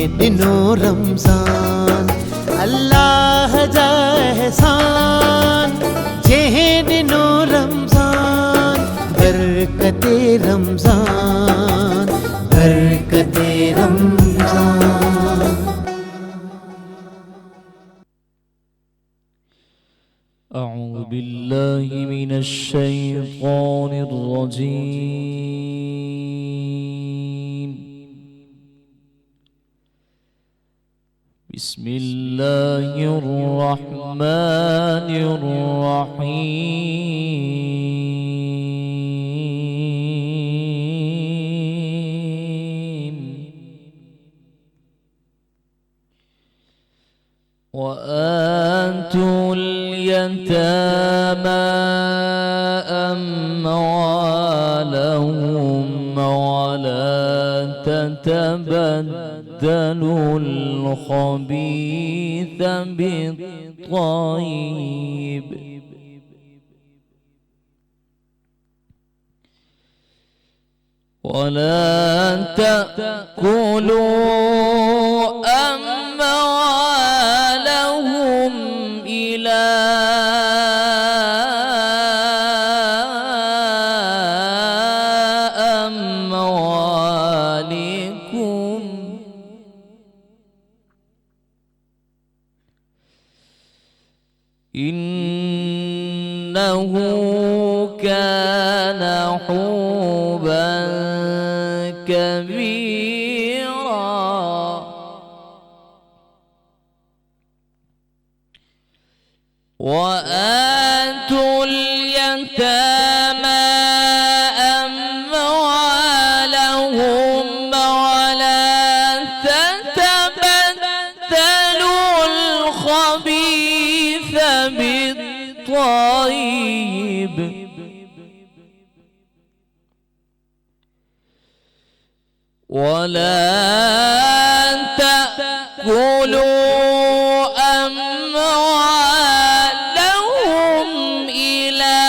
دنوں رمضان اللہ جا احسان یہ دنوں رمضان برکت رمضان برکت رمضان أعوذ بالله من الشيطان الرجيم بسم الله الرحمن الرحيم وآتوا اليتامى أموالهم ولا تتبدلوا الخبيث بالطيب ولا تأكلوا أموالهم إلى أموالكم إنه كان حوبا كبيرا وآتوا اليتامى أموالهم ولا تتبدلوا الخبيث بالطيب ولا تأكلوا أموالهم إلى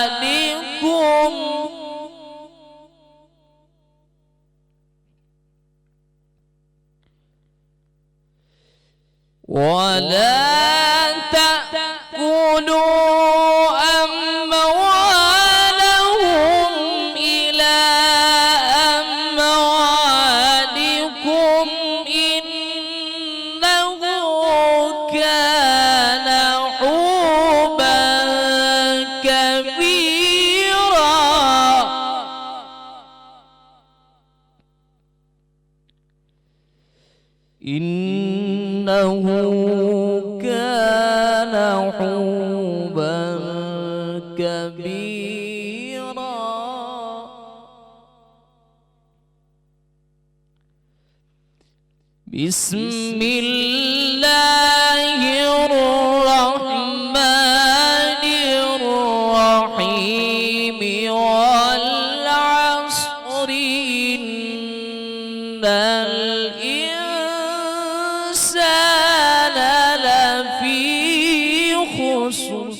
أموالكم ولا إنه كان حوبا كبيرا بسم الله الرحمن الرحيم والعصر إن الإنسان لفي خسر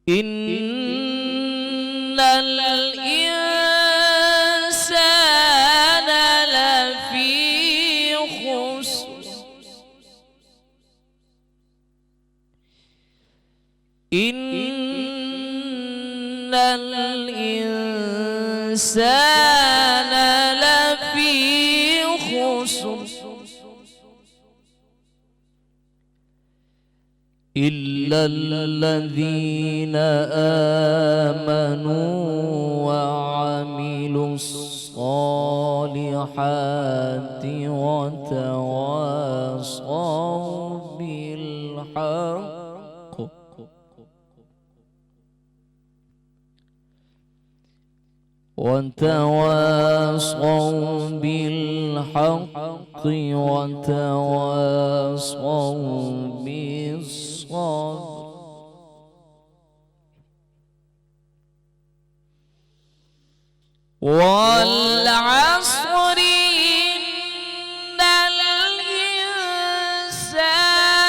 إن الإنسان لفي خسر إن الإنسان لفي خسر إلا الذين آمنوا وعملوا الصالحات وتواصوا بالحق وتواصوا بالحق وتواصوا بالصبر والعصر إن الإنسان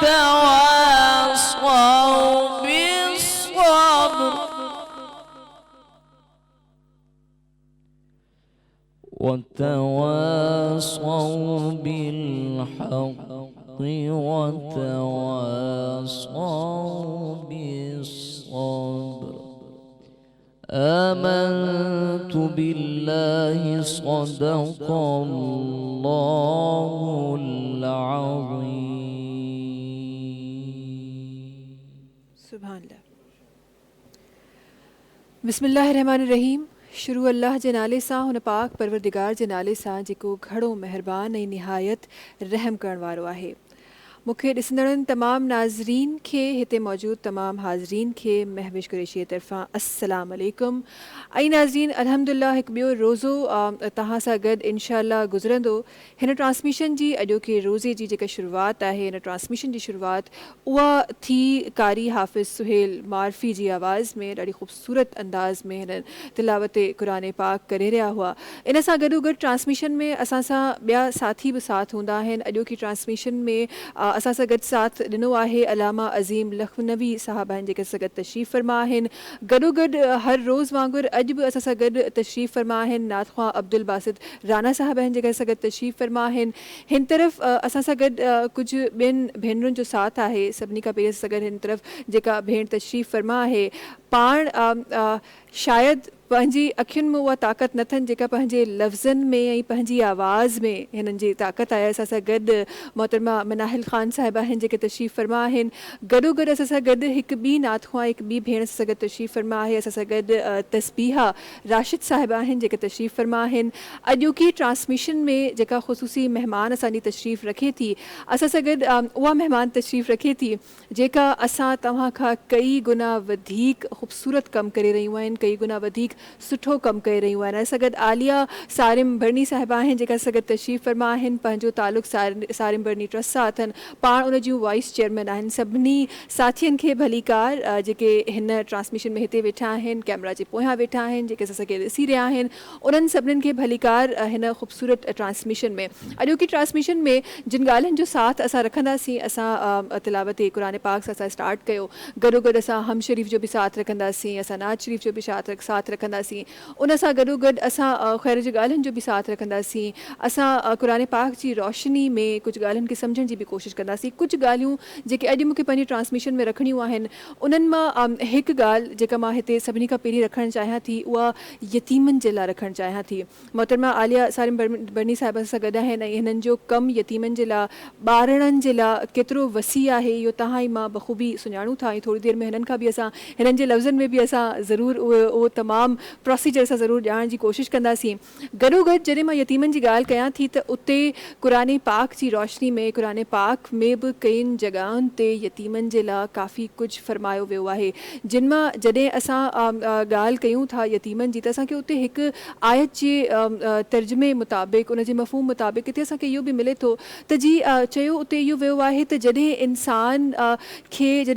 وتواصوا بالصبر وتواصوا بالحق وتواصوا بالصبر. آمنت بالله صدق الله العظيم. سبحان اللہ. بسم اللہ الرحمن الرحیم. شروع اللہ जे नाले सां, हुन पाक परवरदिगार जे नाले सां जेको घणो महिरबान ऐं निहायत रहम करण वारो आहे. मूंखे ॾिसंदड़नि तमामु नाज़रीन खे, हिते मौजूदु तमामु हाज़रीन खे महविश कुरैशी जे तरफ़ां अस्सलाम वालेकुम. ऐं नाज़रीन, अल्हम्दुलिल्लाह हिकु ॿियो रोज़ो तव्हां सां गॾु इंशाअल्लाह गुज़रंदो. हिन ट्रांसमिशन जी अॼोके रोज़े जी जेका शुरूआति आहे, हिन ट्रांसमिशन जी शुरूआति उहा थी कारी हाफ़िज़ सुहेल मारफ़ी जी आवाज़ में, ॾाढी ख़ूबसूरत अंदाज़ में हिन तिलावत क़ुरान पाक करे रहिया हुआ. इन सां गॾोगॾु ट्रांसमिशन में असां सां ॿिया साथी बि साथ हूंदा आहिनि. अॼोकी ट्रांसमिशन में असां सां गॾु साथ ॾिनो आहे अलामा अज़ीम लखनवी साहब आहिनि, जेके असां सां गॾु तशरीफ़ फ़रमा आहिनि. गॾोगॾु हर रोज़ वांगुरु अॼु बि असां सां गॾु तशरीफ़ फ़रमा आहिनि नात ख़्वां अब्दुल बासित राना साहब आहिनि, जेके असां सां गॾु तशरीफ़ फ़रमा आहिनि. हिन तरफ़ असां सां गॾु कुझु ॿियनि भेनरुनि जो साथ आहे. सभिनी खां पहिरीं असां सां गॾु हिन तरफ़ जेका भेण तशरीफ़ फ़रमा आहे, पाण शायदि पंहिंजी अखियुनि में उहा ताक़त न अथनि जेका पंहिंजे लफ़्ज़नि में ऐं पंहिंजी आवाज़ में हिननि जी ताक़त आहे. असां सां गॾु मोहतरमा मनाहिल ख़ान साहिबा आहिनि, जेके तशरीफ़ फ़रमा आहिनि. गॾोगॾु असां सां गॾु हिकु ॿी नात ख़्वां, हिकु ॿी भेण असां सां गॾु तशरीफ़ फ़रमा आहे. असां सां गॾु तस्बीहा राशिद साहिबा आहिनि, जेके तशरीफ़ फ़रमा आहिनि. अॼोकी ट्रांसमिशन में जेका ख़ुसूसी महिमान असांजी तशरीफ़ रखे थी, असां सां गॾु उहा महिमान तशरीफ़ रखे थी जेका असां तव्हां खां कई गुना वधीक ख़ूबसूरत कमु करे रहियूं आहिनि, कई गुना वधीक सुठो कमु करे रहियूं आहिनि. असां गॾु आलिया सारिम बरनी साहिबा आहिनि, जेका असां गॾु तशरीफ़ फ़रमा आहिनि. पंहिंजो तालुक़ु सारिम बरनी ट्रस्ट सां अथनि. पाण उन जूं वाइस चेयरमैन आहिनि. सभिनी साथियुनि खे भलीकार जेके हिन ट्रांसमिशन में हिते वेठा आहिनि, कैमरा जे पोयां वेठा आहिनि, जेके असां खे ॾिसी रहिया आहिनि, उन्हनि सभिनीनि खे भलीकार हिन ख़ूबसूरत ट्रांसमिशन में. अॼोकी ट्रांसमिशन में जिन ॻाल्हियुनि जो साथ असां रखंदासीं, असां तिलावत क़ुरान पाक सां असां स्टार्ट कयो. गॾोगॾु असां हम शरीफ़ जो बि साथ रखंदासीं, असां नात शरीफ़ जो बि साथ रखंदासीं. उन सां गॾोगॾु असां ख़ैर जी ॻाल्हियुनि जो बि साथ रखंदासीं. असां क़ुरान पाक जी रोशनी में कुझु ॻाल्हियुनि खे सम्झण जी बि कोशिशि कंदासीं. कुझु ॻाल्हियूं जेके अॼु मूंखे पंहिंजी ट्रांसमिशन में रखणियूं आहिनि, उन्हनि मां हिकु ॻाल्हि जेका मां हिते सभिनी खां पहिरीं रखणु चाहियां थी, उहा यतीमनि जे लाइ रखणु चाहियां थी. मोहतरमा आलिया सारिम बरनी साहिब सां गॾु आहिनि ऐं हिननि जो कमु यतीमनि जे लाइ, ॿारड़नि जे लाइ केतिरो वसी आहे, इहो तव्हां ई मां बख़ूबी सुञाणूं था. ऐं थोरी देरि में हिननि खां बि असां, हिननि जे लफ़्ज़नि में बि असां ज़रूरु उहो तमामु प्रोसीजर असां ज़रूरु ॼाणण जी कोशिशि कंदासीं. गॾोगॾु जॾहिं मां यतीमनि जी ॻाल्हि कयां थी, त उते क़ुरान पाक जी रोशनी में, क़ुरान पाक में बि कईनि जॻहियुनि ते यतीमनि जे लाइ काफ़ी कुझु फ़रमायो वियो आहे. जिन मां जॾहिं असां ॻाल्हि कयूं था यतीमनि जी, त असांखे उते हिकु आयत जे तर्जुमे मुताबिक़, उन जे मफ़हूम मुताबिक़ किथे असांखे इहो बि मिले थो त जी चयो उते इहो वियो आहे त जॾहिं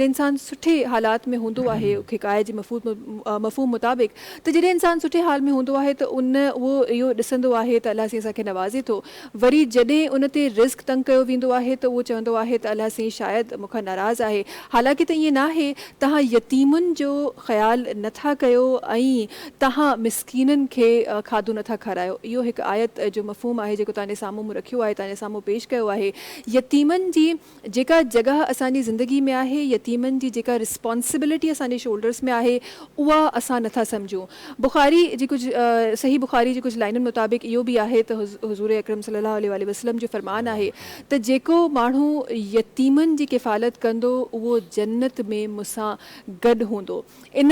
इंसान सुठे हालात में हूंदो आहे, हिकु आयत जे मफ़हूम मुताबिक़, त जॾहिं इंसानु सुठे हाल में हूंदो आहे त उहो इहो ॾिसंदो आहे त अलाह साईं असांखे नवाज़े थो. वरी जॾहिं उन ते रिज़्क़ तंग कयो वेंदो आहे त उहो चवंदो आहे त अलाह साईं शायदि मूंखां नाराज़ आहे. हालांकि त ईअं न आहे. तव्हां यतीमुनि जो ख़्यालु नथा कयो ऐं तव्हां मिसकीननि खे खाधो नथा खारायो. इहो हिकु आयत जो मफ़हूम आहे जेको तव्हांजे साम्हूं मूं रखियो आहे, तव्हांजे साम्हूं पेश कयो आहे. यतीमनि जी जेका जॻह असांजी ज़िंदगी में आहे, यतीमनि जी जेका रिस्पॉन्सिबिलिटी असांजे शोल्डर्स में आहे, उहा असां नथा सम्झूं. बुख़ारी जी कुझु सही बुख़ारी जी कुझु लाइनुनि मुताबिक़ इहो बि आहे त हुज़ूर अकरम सल्लल्लाहु अलैहि वसल्लम जो फ़रमान आहे त जेको माण्हू यतीमनि जी किफ़ालत कंदो, उहो जन्नत में मूंसां गॾु हूंदो. इन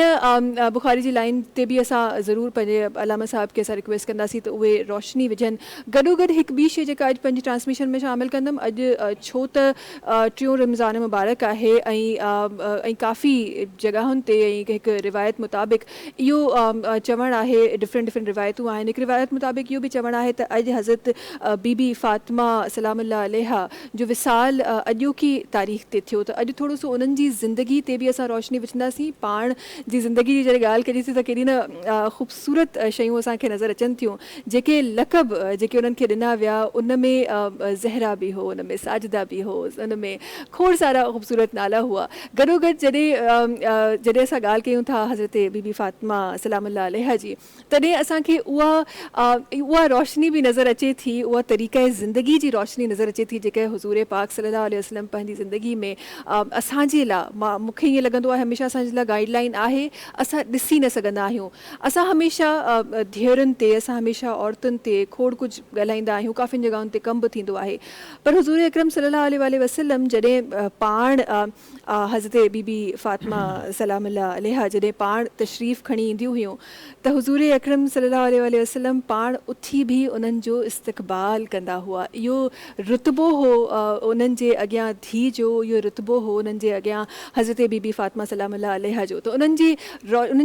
बुख़ारी जी लाइन ते बि असां ज़रूरु पंहिंजे अलामा साहिब खे असां रिक्वेस्ट कंदासीं त उहे रोशनी विझनि. गॾोगॾु हिकु ॿी शइ जेका अॼु पंहिंजी ट्रांसमिशन में शामिलु कंदमि. अॼु छो त टियों रमज़ान मुबारक आहे ऐं काफ़ी जॻहुनि ते ऐं हिकु रिवायत मुताबिक़ इहो चवणु आहे, डिफरेंट रिवायतूं आहिनि. हिकु रिवायत मुताबिक़ इहो बि चवणु आहे त अॼु हज़रत बीबी फ़ातिमा सलामुल्लाह अलैहा जो विसाल अॼोकी तारीख़ ते थियो, त अॼु थोरो सो उन्हनि जी ज़िंदगी ते बि असां रोशनी विझंदासीं. पाण जी ज़िंदगी जी जॾहिं ॻाल्हि कजे थी त केॾी न ख़ूबसूरत शयूं असांखे नज़र अचनि थियूं. जेके लक़ब जेके उन्हनि खे ॾिना विया उन में ज़हरा बि हो, उन में साजिदा बि हो, उन में खोड़ सारा ख़ूबसूरत नाला हुआ. गॾोगॾु जॾहिं असां ॻाल्हि कयूं था हज़रत बीबी फ़ातिमा सलामुल्लाह अलैहा जी, तॾहिं असांखे उहा रोशनी बि नज़र अचे थी, उहा तरीक़े ज़िंदगी जी रोशनी नज़र अचे थी जेके हुज़ूर पाक सल्लल्लाहु अलैहि वसल्लम पंहिंजी ज़िंदगी में असांजे लाइ, मूंखे ईअं लॻंदो आहे हमेशह असांजे लाइ गाइडलाइन आहे. असां ॾिसी न सघंदा आहियूं, असां हमेशह धीअरुनि ते, असां हमेशह औरतुनि ते खोड़ कुझु ॻाल्हाईंदा आहियूं, काफ़िनि जॻहियुनि ते कम बि थींदो आहे. पर हुज़ूर अकरम सल्लल्लाहु अलैहि वसल्लम जॾहिं पाण हज़रत बीबी फ़ातिमा सलामुल्लाह अलैहा जॾहिं पाण तशरीफ़ खणी ईंदियूं हुयूं त हुज़ूर अकरम सल्लल्लाहु अलैहि वसल्लम पाण उथी बि उन्हनि जो इस्तक़बाल कंदा हुआ. इहो रुतबो हो उन्हनि जे अॻियां धीउ जो, इहो रुतबो हो उन्हनि जे अॻियां हज़रत बीबी फ़ातिमा सलामुल्लाह अलैहा जो. त उन्हनि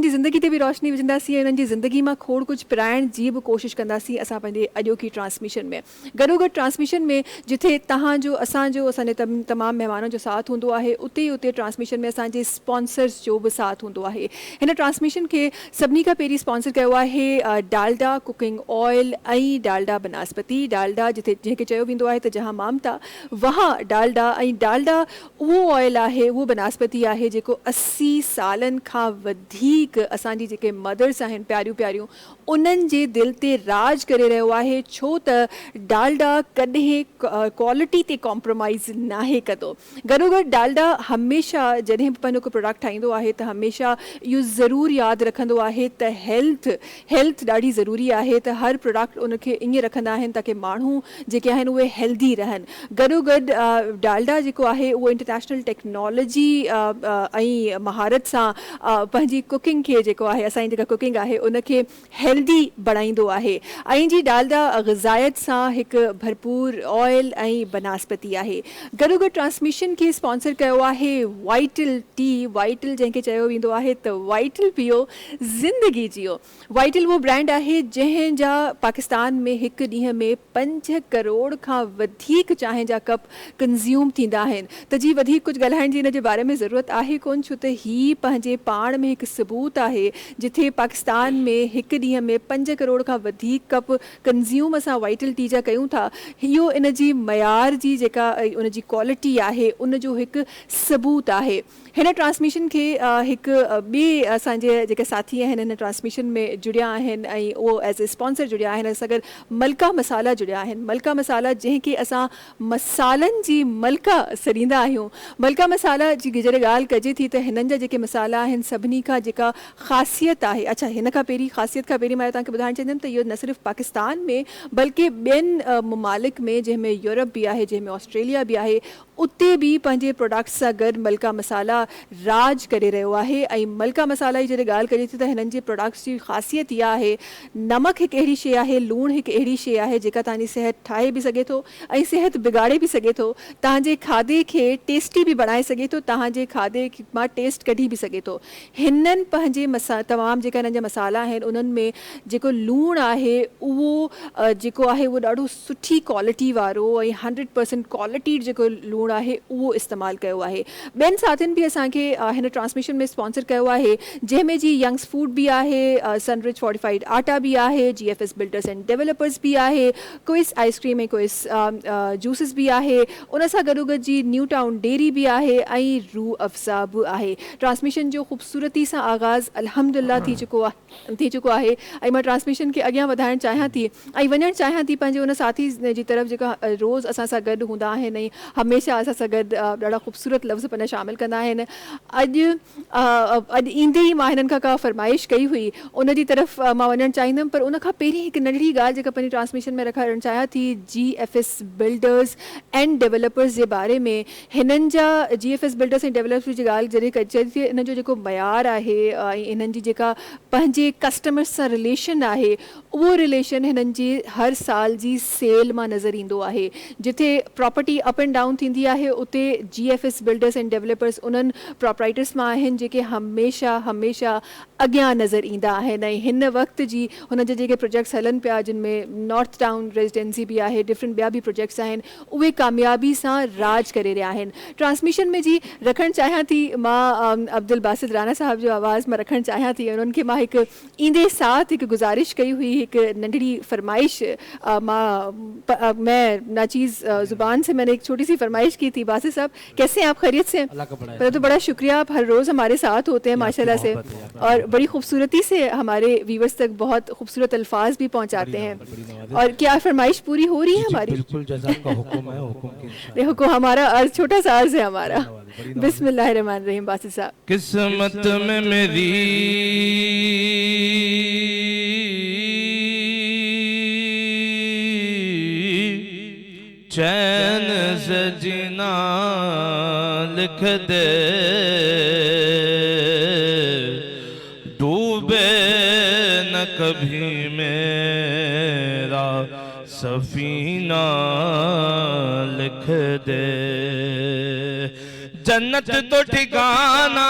जी ज़िंदगी ते बि रोशनी विझंदासीं ऐं उन्हनि जी ज़िंदगी मां खोड़ कुझु पिराइण जी बि कोशिशि कंदासीं असां पंहिंजे अॼोकी ट्रांसमिशन में. गॾोगॾु ट्रांसमिशन में जिथे तव्हांजो असांजे तमामु महिमाननि जो साथ हूंदो आहे, उते ट्रांसमिशन में असांजे स्पॉन्सर्स जो बि साथ हूंदो आहे. हिन ट्रांसमिशन खे सभिनी खां पहिरीं स्पॉन्सर कयो आहे डालडा कुकिंग ऑयल ऐं डालडा बनस्पति. डालडा जंहिंखे चयो वेंदो आहे त जहां मामता वहां डालडा, ऐं डालडा उहो ऑयल आहे, उहो बनस्पति आहे जेको 80 सालनि खां वधीक असांजी जेके मदर्स आहिनि प्यारियूं उन्हनि जे दिलि ते राज करे रहियो आहे. छो त डालडा कॾहिं क्वालिटी ते कॉम्प्रोमाइज़ नाहे कंदो. गॾोगॾु डालडा हमेशह जॾहिं बि पंहिंजो को प्रोडक्ट ठाहींदो आहे त हमेशह इहो ज़रूरु यादि रखंदो आहे त हेल्थ ॾाढी ज़रूरी आहे, त हर प्रोडक्ट उनखे ईअं रखंदा आहिनि ताकी माण्हू जेके आहिनि उहे हेल्दी रहनि. गॾोगॾु डालडा जेको आहे उहो इंटरनेशनल टेक्नोलॉजी ऐं महारत सां पंहिंजी कुकिंग खे जेको आहे, असांजी जेका कुकिंग आहे उनखे हेल्दी बणाईंदो आहे. ऐं जी डालडा ग़िज़ायत सां हिकु भरपूर ऑयल ऐं बनस्पति आहे. गॾोगॾु ट्रांसमिशन खे स्पॉन्सर कयो आहे वाइटल टी. वाइटल जंहिंखे चयो वेंदो आहे त वाइटल पियो ज़िंदगी जियो. वाइटल उहो ब्रांड आहे जंहिंजा पाकिस्तान में हिकु ॾींहं में 5 करोड़ खां वधीक चांहि जा कप कंज़्यूम थींदा आहिनि. त जी वधीक कुझु ॻाल्हाइण जी हिन जे बारे में ज़रूरत आहे कोन, छो त ही पंहिंजे पाण में हिकु सबूत आहे जिथे पाकिस्तान में हिकु ॾींहं में 5 करोड़ खां वधीक कप कंज़्यूम असां वाइटल टी जा कयूं था. इहो इन जी मयार जी जेका उन जी क्वालिटी आहे उन जो हिकु सबूत आहे. हिन ट्रांसमिशन खे हिकु ॿिए असांजे जेके साथी आहिनि हिन ट्रांसमिशन में जुड़िया आहिनि ऐं उहो एज़ ए स्पॉन्सर जुड़िया आहिनि. असां गॾु मलका मसाला जुड़िया आहिनि. मलका मसाला जंहिंखे असां मसालनि जी मलका सॾींदा आहियूं. मलका मसाला जी जॾहिं ॻाल्हि कजे थी त हिननि जा जेके मसाला आहिनि सभिनी खां जेका ख़ासियत आहे, अच्छा हिन खां पहिरीं ख़ासियत खां पहिरीं मां तव्हांखे ॿुधाइणु चाहींदमि त इहो न सिर्फ़ु पाकिस्तान में बल्कि ॿियनि ममालिक में जंहिंमें यूरोप बि आहे, जंहिंमें ऑस्ट्रेलिया बि आहे, उते बि पंहिंजे प्रोडक्ट्स सां गॾु मलका मसाला राज करे रहियो आहे. ऐं मलका मसाला जी जॾहिं ॻाल्हि कजे थी त हिननि जे प्रोडक्ट्स जी ख़ासियत इहा आहे, नमक हिकु अहिड़ी शइ आहे, लूणु हिकु अहिड़ी शइ आहे जेका तव्हांजी सिहत ठाहे बि सघे थो ऐं सिहत बिगाड़े बि सघे थो. तव्हांजे खाधे खे टेस्टी बि बणाए सघे थो, तव्हांजे खाधे मां टेस्ट कढी बि सघे थो. हिननि पंहिंजे तमामु जेका हिननि जा मसाला आहिनि उन्हनि में जेको लूणु आहे उहो जेको आहे उहो ॾाढो सुठी क्वालिटी वारो ऐं 100% क्वालिटी जेको लूणु आहे उहो इस्तेमालु कयो आहे. ॿियनि साथियुनि बि असांखे हिन ट्रांसमिशन में स्पॉन्सर कयो आहे जंहिंमें जी यंग्स फूड बि आहे, सनरिच फोर्टिफाइड आटा बि आहे, GFS बिल्डर्स एंड डेवलपर्स बि आहे, क्विस आइसक्रीम ऐं क्विस जूसिस बि आहे, उन सां गॾोगॾु जी न्यू टाउन डेयरी बि आहे ऐं रूह अफ़ज़ा बि आहे. ट्रांसमिशन जो ख़ूबसूरती सां आगाज़ अल्हम्दुलिल्लाह थी चुको आहे ऐं मां ट्रांसमिशन खे अॻियां वधाइणु चाहियां थी ऐं वञणु चाहियां थी पंहिंजे उन साथी जी तरफ़ जेका रोज़ असां सां गॾु हूंदा आहिनि ऐं हमेशह असां सां गॾु ॾाढा ख़ूबसूरत लफ़्ज़ पंहिंजा शामिलु कंदा आहिनि. अॼु ईंदे ई मां हिननि खां का फरमाइश कई हुई, उन जी तरफ़ मां वञणु चाहींदमि, पर उन खां पहिरीं हिकु नंढड़ी ॻाल्हि जेका पंहिंजी ट्रांसमिशन में रखणु चाहियां थी GFS बिल्डर्स एंड डेवलपर्स जे बारे में. हिननि जा GFS बिल्डर्स एंड डेवलपर्स जी ॻाल्हि जॾहिं कजे थी, हिन जो जेको मयार आहे ऐं हिननि जी जेका पंहिंजे कस्टमर्स सां रिलेशन आहे उहो रिलेशन हिननि जी हर साल जी सेल मां नज़र ईंदो आहे. जिथे प्रॉपर्टी अप एंड डाउन थींदी कई आहे उते GFS बिल्डर्स एंड डेवलपर्स उन्हनि प्रॉपराइटर्स मां आहिनि जेके हमेशा अॻियां नज़र ईंदा आहिनि ऐं हिन वक़्त जी हुन जे जेके प्रोजेक्ट्स हलनि पिया जिन में नॉर्थ टाउन रेजिडेंसी भी आहे, डिफरेंट ॿिया बि प्रोजेक्ट्स आहिनि, उहे कामयाबी सां राज करे रहिया आहिनि। ट्रांसमिशन में जी रखणु चाहियां थी मां अब्दुल बासित राणा साहब जो आवाज़ मां रखणु चाहियां थी। उन्हनि खे मां हिकु ईंदे साथ हिकु गुज़ारिश कई हुई, हिकु नंढड़ी फरमाइश मैं नाचीज़ ज़ुबान से मैंने एक छोटी सी फरमाइश की थी। बासित साहब कैसे हैं आप, खैरियत से? पहले तो बड़ा शुक्रिया, आप हर रोज़ हमारे साथ होते हैं माशाल्लाह से और बड़ी खूबसूरती से हमारे व्यूवर्स तक बहुत खूबसूरत अल्फाज भी पहुंचाते हैं। और क्या फरमाइश पूरी हो रही है हमारी? बिल्कुल, जज़ा का हुक्म है, हुक्म की हुक्म हमारा अर्ज छोटा सा अर्ज है हमारा। बिस्मिल्लाहिर्रहमानिर्रहीम। बासित साहब, किस्मत में मेरी चैन से जीना लिख दे, डूबे न कभी मेरा सफीना लिख दे, जन्नत तो ठिकाना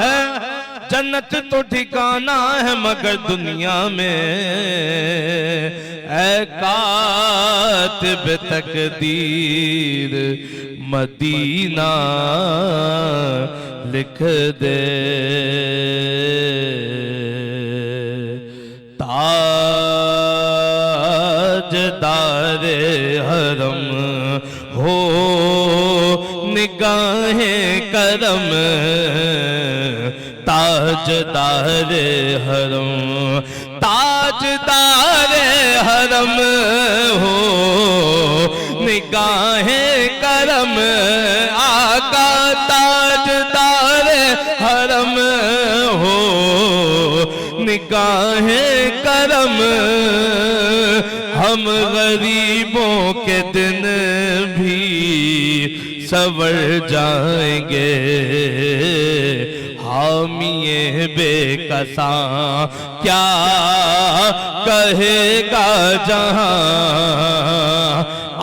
है, जन्नत तो ठिकाना है मगर दुनिया में ऐ कातिब तकदीर मदीना लिख दे, ताजदारे हरम हो निगाहें करम, ताजदारे हरम, ताजदारे हरम हो निगाहें करम, आका ताजदारे हरम हो निगाहें करम, हम गरीबों के दिन भी सवर जाएंगे, हामिए बेकसा क्या कहेगा जहां,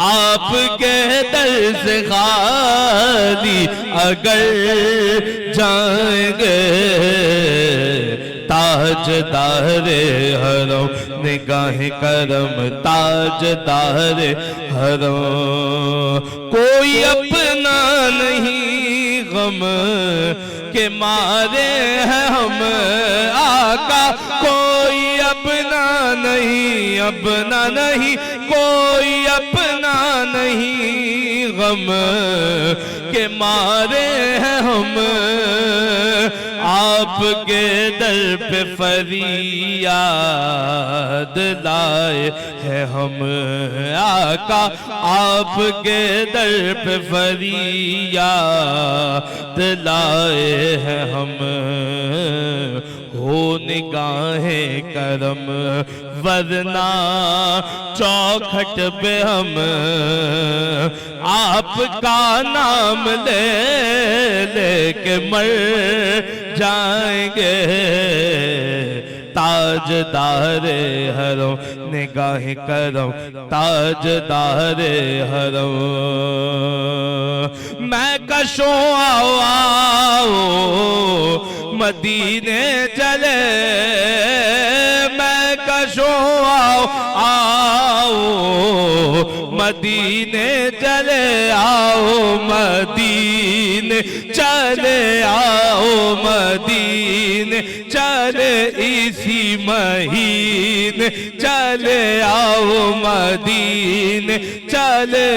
आपके दर से खाली अगर जाएंगे, ताजदारे हरम निगाहे करम, ताजदारे हरम, कोई अपना नहीं गम के मारे हैं हम आका, कोई अपना नहीं कोई अपना नहीं गम के मारे हैं हम, आपके दर पे फरियाद लाए हैं हम आका, आपके दर पे फरियाद लाए हैं हम, हो निगाहें करम वरना चौखट पे हम आपका नाम ले लेके मर जाएंगे, ताजदारे हरम निगाहें करम, ताजदारे हरम, मैं कशो आओ मदीने चले, मैं कशो आओ मदीने चले, आओ मदीने चले, आओ मदीने चले, इसी महीने चले, आओ मदीने चले,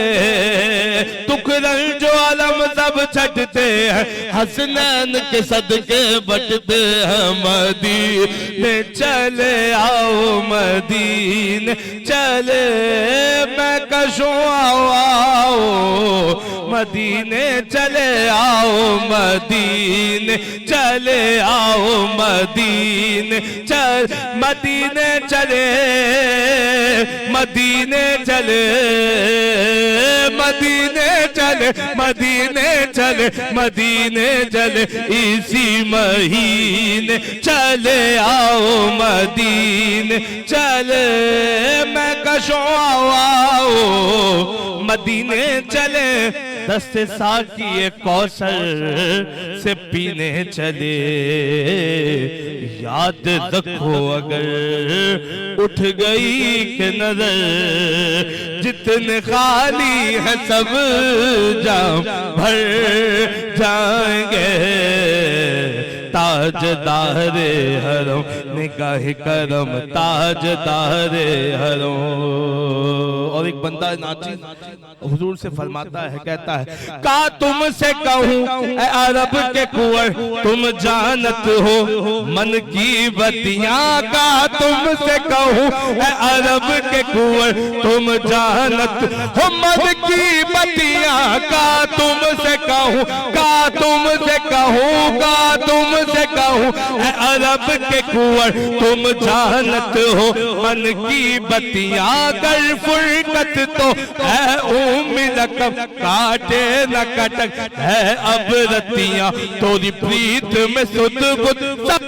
तुकरल जो आलम सब छटते हैं, हसनैन के सदके बटते हैं, मदीने चले, आओ मदीने चले, मैं कशो आओ मदीने चले, आओ मदीने चले, आओ मदीने चल, मदीने चले, मदीने चले, मदीने चले, मदीने चले, मदीने चले, इसी महीने चले, आओ मदीने चले, मैं کشوں آؤ مدینے چلے دست ساقی کوثر سے پینے چلے یاد رکھو اگر اٹھ گئی کہ نظر جتنے خالی ہے سب جام بھر جائیں گے تاجدار حرم نگاہ کرم تاجدار حرم. اور ایک بندہ ناچی حضور سے فرماتا ہے کہتا ہے کہا تم سے کہوں اے عرب کے کنور تم جانت ہو من کی بتیاں کہا تم سے کہوں اے عرب کے کنور تم جانت ہو من کی بتیاں کہا تم سے کہوں کہا تم سے کہوں کہا تم سے کہوں اے عرب کے کنور تم جانت ہو من کی بتیاں گر فرقت تو اے رقم کاٹے نہ کٹک ہے اب رتیاں توری پریت میں سد بد سب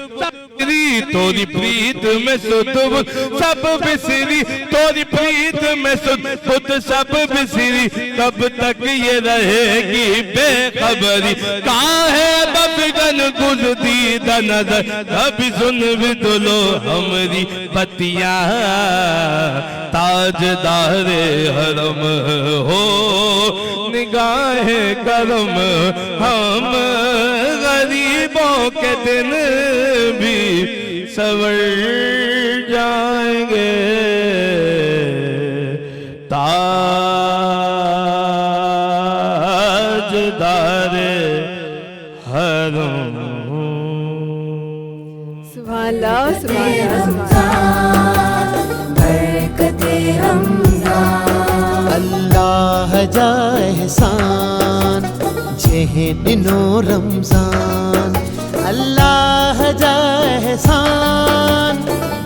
توری پریت میں سد بد سب بسری توری پریت میں سد بد سب بسری کب تک یہ رہے گی بے خبری کہاں ہے ببگن گزدیدہ نظر ابھی سن بھی دلو ہمری بتیاں تاجدار حرم ہو نگاہ کرم ہم غریبوں کے دن بھی سور جائیں گے تاجدار حرم. سبحان اللہ سبحان اللہ اللہ جا احسان جہن نو رمضان اللہ جا احسان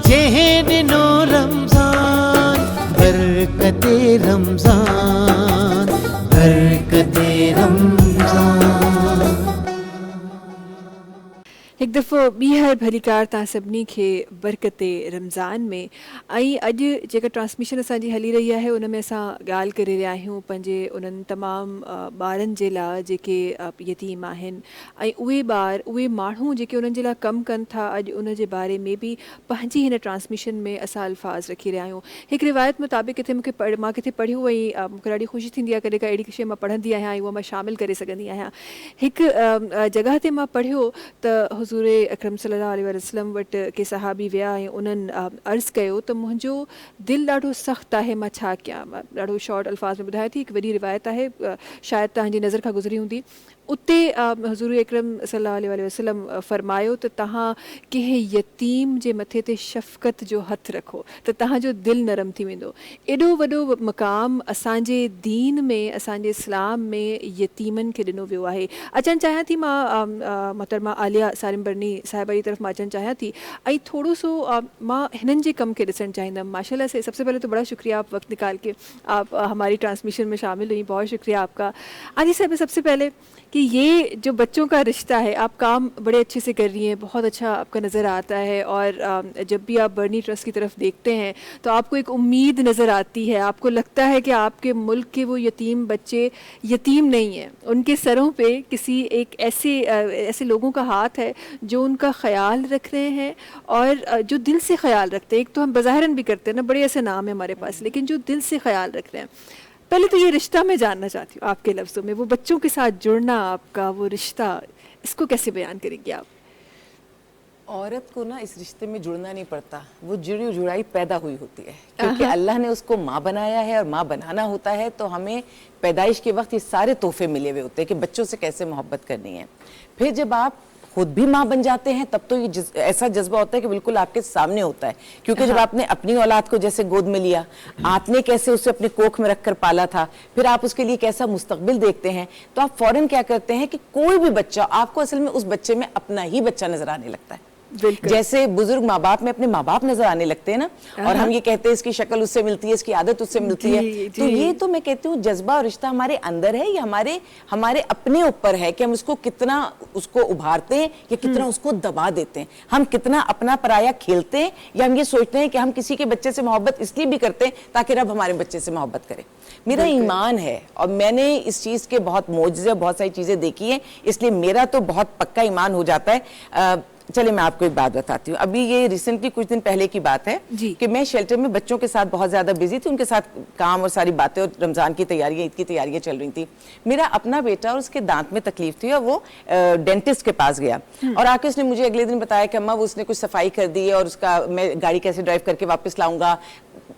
جہن نو رمضان برکت رمضان برکت رمضان. ایک دفعہ ॿीहर भली कार तव्हां सभिनी खे बरकत रमज़ान में. ऐं अॼु जेका ट्रांसमिशन असांजी हली रही आहे उन में असां ॻाल्हि करे रहिया आहियूं पंहिंजे उन्हनि तमामु ॿारनि जे लाइ जेके यतीम आहिनि ऐं उहे ॿार उहे माण्हू जेके उन्हनि जे लाइ कमु कनि था. अॼु उन जे बारे में बि पंहिंजी हिन ट्रांसमिशन में असां अल्फाज़ रखी रहिया आहियूं. हिकु रिवायत मुताबिक़ किथे मां किथे पढ़ियो ऐं मूंखे ॾाढी ख़ुशी थींदी आहे कॾहिं का अहिड़ी शइ मां पढ़ंदी आहियां ऐं उहा मां शामिलु करे सघंदी आहियां. हिकु जॻह ते मां पढ़ियो त हुज़ूर अकरम सल्लल्लाहु अलैहि वसल्लम वटि के सहाबी विया ऐं उन्हनि अर्ज़ु कयो त मुंहिंजो दिलि ॾाढो सख़्तु आहे मां छा कयां. ॾाढो शॉर्ट अल्फाज़ में ॿुधाए थी. हिकु वॾी रिवायत आहे शायदि तव्हांजी नज़र खां गुज़री हूंदी. उते हुज़ूर अकरम सल्लल्लाहु अलैहि वसल्लम फरमायो त तव्हां कंहिं यतीम जे मथे ते शफ़क़त जो हथु रखो त तव्हांजो दिलि नरम थी वेंदो. एॾो वॾो मक़ाम असांजे दीन में असांजे इस्लाम में यतीमनि खे ॾिनो वियो आहे. अचणु चाहियां थी मां मोहतरमा आलिया सालिम बरनी साहिबा जी तरफ़ मां अचणु चाहियां थी ऐं थोरो सो मां हिननि जे कम खे ॾिसणु चाहींदमि. माशाल्लाह से सबसे पहले तो बड़ा शुक्रिया आप वक्त निकाल के आप हमारी ट्रांसमिशन में शामिल हुई. बहुत शुक्रिया आपका. आदि साहब सबसे पहले कि ये जो बच्चों का रिश्ता है आप काम बड़े अच्छे से कर रही हैं, बहुत अच्छा आपका नज़र आता है और जब भी आप बर्नी ट्रस्ट की तरफ देखते हैं तो आपको एक उम्मीद नज़र आती है. आपको लगता है कि आपके मुल्क के वो यतीम बच्चे यतीम नहीं हैं, उनके सरों पे किसी एक ऐसे लोगों का हाथ है जो उनका ख्याल रख रहे हैं और जो दिल से ख्याल रखते हैं. एक तो हम बज़ाहिरन भी करते हैं ना, बड़े ऐसे नाम है हमारे पास, लेकिन जो दिल से ख्याल रख रहे हैं. पहले तो ये रिश्ता मैं जानना चाहती हूँ आपके लफ्ज़ों में, वो बच्चों के साथ जुड़ना आपका वो रिश्ता, इसको कैसे बयान करेंगी आप? औरत को ना इस रिश्ते में जुड़ना नहीं पड़ता, वो जुड़ाई पैदा हुई होती है क्योंकि अल्लाह ने उसको माँ बनाया है और माँ बनाना होता है तो हमें पैदाइश के वक्त ये सारे तोहफे मिले हुए होते हैं कि बच्चों से कैसे मोहब्बत करनी है. फिर जब आप खुद भी माँ बन जाते हैं तब तो ये ऐसा जज्बा होता है कि बिल्कुल आपके सामने होता है क्योंकि जब आपने अपनी औलाद को जैसे गोद में लिया, आपने कैसे उसे अपने कोख में रखकर पाला था, फिर आप उसके लिए कैसा मुस्तकबिल देखते हैं तो आप फौरन क्या करते हैं कि कोई भी बच्चा आपको असल में उस बच्चे में अपना ही बच्चा नजर आने लगता है. بالکل. جیسے بزرگ ماں باپ میں اپنے ماں باپ نظر آنے لگتے ہیں نا, اور ہم یہ کہتے ہیں اس کی شکل اس سے ملتی ہے, اس کی عادت اس سے ملتی ہے, تو یہ تو میں کہتی ہوں جذبہ اور رشتہ ہمارے اندر ہے, یہ ہمارے اپنے اوپر ہے کہ ہم اس کو کتنا اس کو ابھارتے ہیں یا کتنا اس کو دبا دیتے ہیں, ہم کتنا اپنا پرایا کھیلتے ہیں, یا ہم یہ سوچتے ہیں کہ ہم کسی کے بچے سے محبت اس لیے بھی کرتے ہیں تاکہ رب ہمارے بچے سے محبت کرے. میرا ایمان ہے اور میں نے اس چیز کے بہت معجزے, بہت ساری چیزیں دیکھی ہیں, اس لیے میرا تو بہت پکا ایمان ہو جاتا ہے. چلے میں آپ کو ایک بات بتاتی ہوں. ابھی یہ ریسنٹلی کچھ دن پہلے کی بات ہے کہ میں شیلٹر میں بچوں کے ساتھ بہت زیادہ بزی تھی, ان کے ساتھ کام اور ساری باتیں, اور رمضان کی تیاریاں, عید کی تیاریاں چل رہی تھی. میرا اپنا بیٹا اور اس کے دانت میں تکلیف تھی اور وہ ڈینٹسٹ کے پاس گیا, اور آ کے اس نے مجھے اگلے دن بتایا کہ اماں وہ اس نے کچھ صفائی کر دی ہے اور اس کا میں گاڑی کیسے ڈرائیو کر کے واپس لاؤں گا.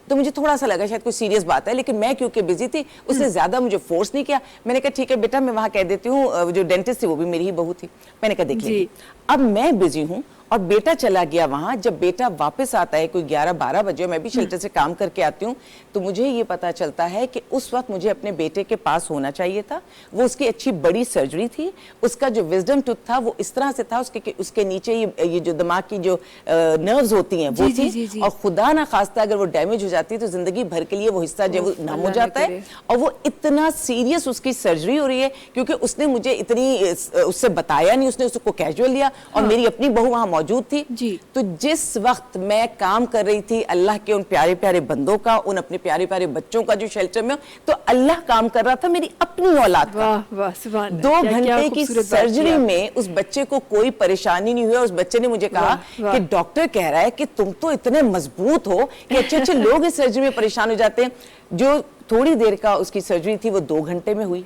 تو مجھے تھوڑا سا لگا شاید کوئی سیریس بات ہے, لیکن میں کیونکہ بزی تھی اس نے زیادہ مجھے فورس نہیں کیا. میں نے کہا ٹھیک ہے بیٹا میں وہاں کہہ دیتی ہوں, جو ڈینٹسٹ تھی وہ بھی میری ہی بہو تھی. میں نے کہا دیکھ لیں, اب میں بزی ہوں اور بیٹا چلا گیا وہاں. جب بیٹا واپس آتا ہے کوئی 11-12 بجے, میں بھی شیلٹر سے کام کر کے آتی ہوں, تو مجھے یہ پتا چلتا ہے کہ اس وقت مجھے اپنے بیٹے کے پاس ہونا چاہیے تھا. وہ اس کی اچھی بڑی سرجری تھی, اس کا جو وزڈم ٹوتھ تھا وہ اس طرح سے تھا, اس کے نیچے یہ جو دماغ کی جو نروز ہوتی ہیں وہ تھی, اور خدا نہ خواستہ اگر وہ ڈیمیج ہو جاتی ہے تو زندگی بھر کے لیے وہ حصہ جو نام ہو جاتا ہے. اور وہ اتنا سیریس اس کی سرجری ہو رہی ہے کیونکہ اس نے مجھے اتنی اس سے بتایا نہیں, اس نے اس کو کیجول لیا, اور میری اپنی بہو وہاں موجود تھی. تو جس وقت میں کام کر رہی تھی اللہ کے ان پیارے پیارے بندوں کا, ان اپنے پیارے پیارے بچوں کا جو شیلٹر میں, تو اللہ کام کر رہا تھا میری اپنی اولاد کا. 2 گھنٹے کی سرجری میں اس بچے کو کوئی پریشانی نہیں ہوئی, اور اس بچے نے مجھے کہا کہ ڈاکٹر کہہ رہا ہے کہ تم تو اتنے مضبوط ہو کہ اچھے لوگ اس سرجری میں پریشان ہو جاتے ہیں. جو تھوڑی دیر کا اس کی سرجری تھی وہ 2 گھنٹے میں ہوئی,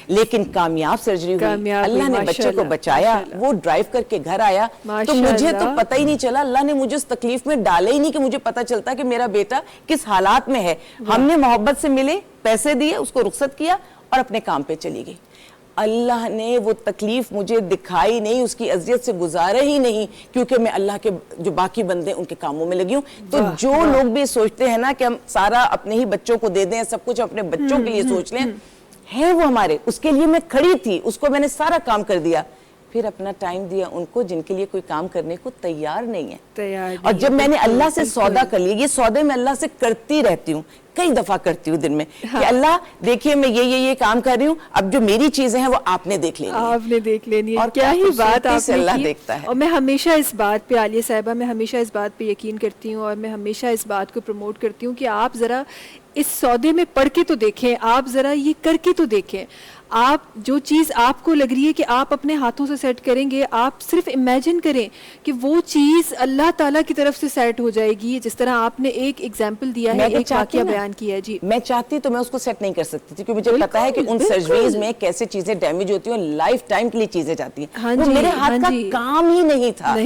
لیکن کامیاب سرجری ہوئی. اللہ نے بچے کو بچایا, وہ ڈرائیو کر کے گھر آیا, تو مجھے تو پتہ ہی نہیں چلا. اللہ نے مجھے اس تکلیف میں ڈالا ہی نہیں کہ مجھے پتہ چلتا کہ میرا بیٹا کس حالات میں ہے. ہم نے محبت سے ملے, پیسے دیے, اس کو رخصت کیا اور اپنے کام پہ چلی گئی. اللہ نے وہ تکلیف مجھے دکھائی نہیں, اس کی اذیت سے گزارا ہی نہیں, کیونکہ میں اللہ کے جو باقی بندے ان کے کاموں میں لگی ہوں. تو جو لوگ بھی سوچتے ہیں نا کہ ہم سارا اپنے ہی بچوں کو دے دیں, سب کچھ اپنے بچوں کے لیے سوچ لیں, ہے وہ ہمارے, اس کے لیے میں کھڑی تھی, اس کو میں نے سارا کام کر دیا, پھر اپنا ٹائم دیا ان کو جن کے لیے کوئی کام کرنے کو تیار نہیں ہے. اور جب میں نے اللہ سے سودا کر لیا, یہ سودے میں اللہ سے کرتی رہتی ہوں, کئی دفعہ کرتی ہوں دن میں, کہ اللہ دیکھیے میں یہ کام کر رہی ہوں, اب جو میری چیزیں ہیں وہ آپ نے دیکھ لینی ہے. آپ نے دیکھ لینی ہے, اور کیا ہی بات آپ نے اللہ کی. دیکھتا ہے. اور میں ہمیشہ اس بات پہ, عالیہ صاحبہ, میں ہمیشہ اس بات پہ یقین کرتی ہوں, اور میں ہمیشہ اس بات کو پروموٹ کرتی ہوں کہ آپ ذرا اس سودے میں پڑھ کے تو دیکھیں, آپ ذرا یہ کر کے تو دیکھیں. آپ جو چیز آپ کو لگ رہی ہے کہ آپ اپنے ہاتھوں سے سیٹ کریں گے, آپ صرف امیجن کریں کہ وہ چیز اللہ تعالیٰ کی طرف سے سیٹ ہو جائے گی. جس طرح آپ نے ایک ایگزامپل دیا ہے, ایک واقعہ بیان کیا ہے. جی میں چاہتی تو میں اس کو سیٹ نہیں کر سکتی تھی, کیونکہ مجھے پتا ہے کہ ان سرجریز میں کیسے چیزیں ڈیمیج ہوتی ہیں, لائف ٹائم کے لیے چیزیں جاتی ہیں. وہ میرے ہاتھ کا کام ہی نہیں تھا,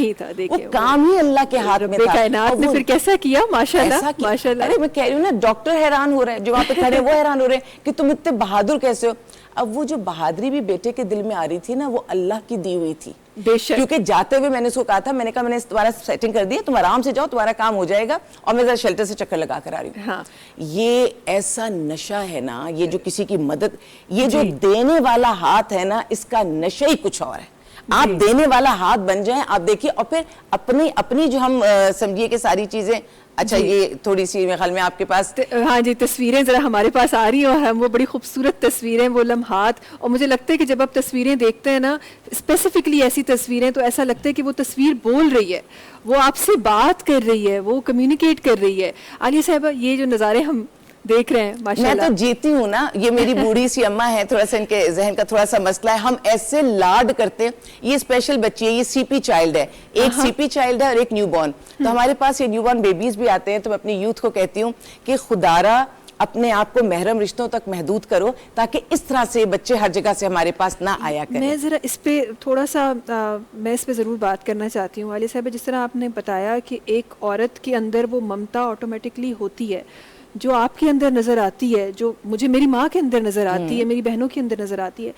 وہ کام ہی اللہ کے ہاتھ میں تھا. کائنات نے پھر کیسا کیا, ماشاءاللہ ماشاءاللہ. ارے میں کہہ رہی ہوں نا, ڈاکٹر حیران ہو رہے ہیں, جو وہاں پہ کھڑے وہ حیران ہو رہے ہیں کہ تم اتنے بہادر کیسے ہو. اب وہ جو بہادری بھی بیٹے کے دل میں آ رہی تھی نا, وہ اللہ کی دی ہوئی تھی. کیونکہ جاتے ہوئے میں نے اس کو کہا تھا, میں نے کہا میں نے تمہارا سیٹنگ کر دی ہے, تم آرام سے جاؤ, تمہارا کام ہو جائے گا, اور میں ذرا شیلٹر سے چکر لگا کر آ رہی ہوں. یہ ایسا نشہ ہے نا, یہ جو کسی کی مدد, یہ جو دینے والا ہاتھ ہے نا, اس کا نشہ ہی کچھ اور ہے. آپ دینے والا ہاتھ بن جائیں, آپ دیکھیے, اور پھر اپنی جو ہم سمجھیے کہ ساری چیزیں. اچھا یہ تھوڑی سی میرے خیال میں آپ کے پاس, ہاں جی, تصویریں ذرا ہمارے پاس آ رہی ہیں, اور وہ بڑی خوبصورت تصویریں, وہ لمحات. اور مجھے لگتا ہے کہ جب آپ تصویریں دیکھتے ہیں نا, اسپیسیفکلی ایسی تصویریں, تو ایسا لگتا ہے کہ وہ تصویر بول رہی ہے, وہ آپ سے بات کر رہی ہے, وہ کمیونیکیٹ کر رہی ہے. عالیہ صاحبہ, یہ جو نظارے ہم دیکھ رہے ہیں, میں تو جیتی ہوں نا, یہ میری بوڑھی سی اماں ہے, تھوڑا سا ان کے ذہن کا تھوڑا سا مسئلہ ہے, ہم ایسے لاڈ کرتے ہیں. یہ اسپیشل بچی ہے, یہ سی پی چائلڈ ہے, ایک سی پی چائلڈ ہے اور ایک نیو بورن. تو ہمارے پاس یہ نیو بورن بیبیز بھی آتے ہیں, تو میں اپنی یوتھ کو کہتی ہوں کہ خدارا اپنے آپ کو محرم رشتوں تک محدود کرو, تاکہ اس طرح سے بچے ہر جگہ سے ہمارے پاس نہ آیا کریں. میں ذرا اس پہ تھوڑا سا میں اس پہ ضرور بات کرنا چاہتی ہوں. عالیہ صاحبہ, جس طرح آپ نے بتایا کہ ایک عورت کے اندر وہ ممتا آٹومیٹکلی ہوتی ہے, جو آپ کے اندر نظر آتی ہے, جو مجھے میری ماں کے اندر نظر آتی ہے, میری بہنوں کے اندر نظر آتی ہے,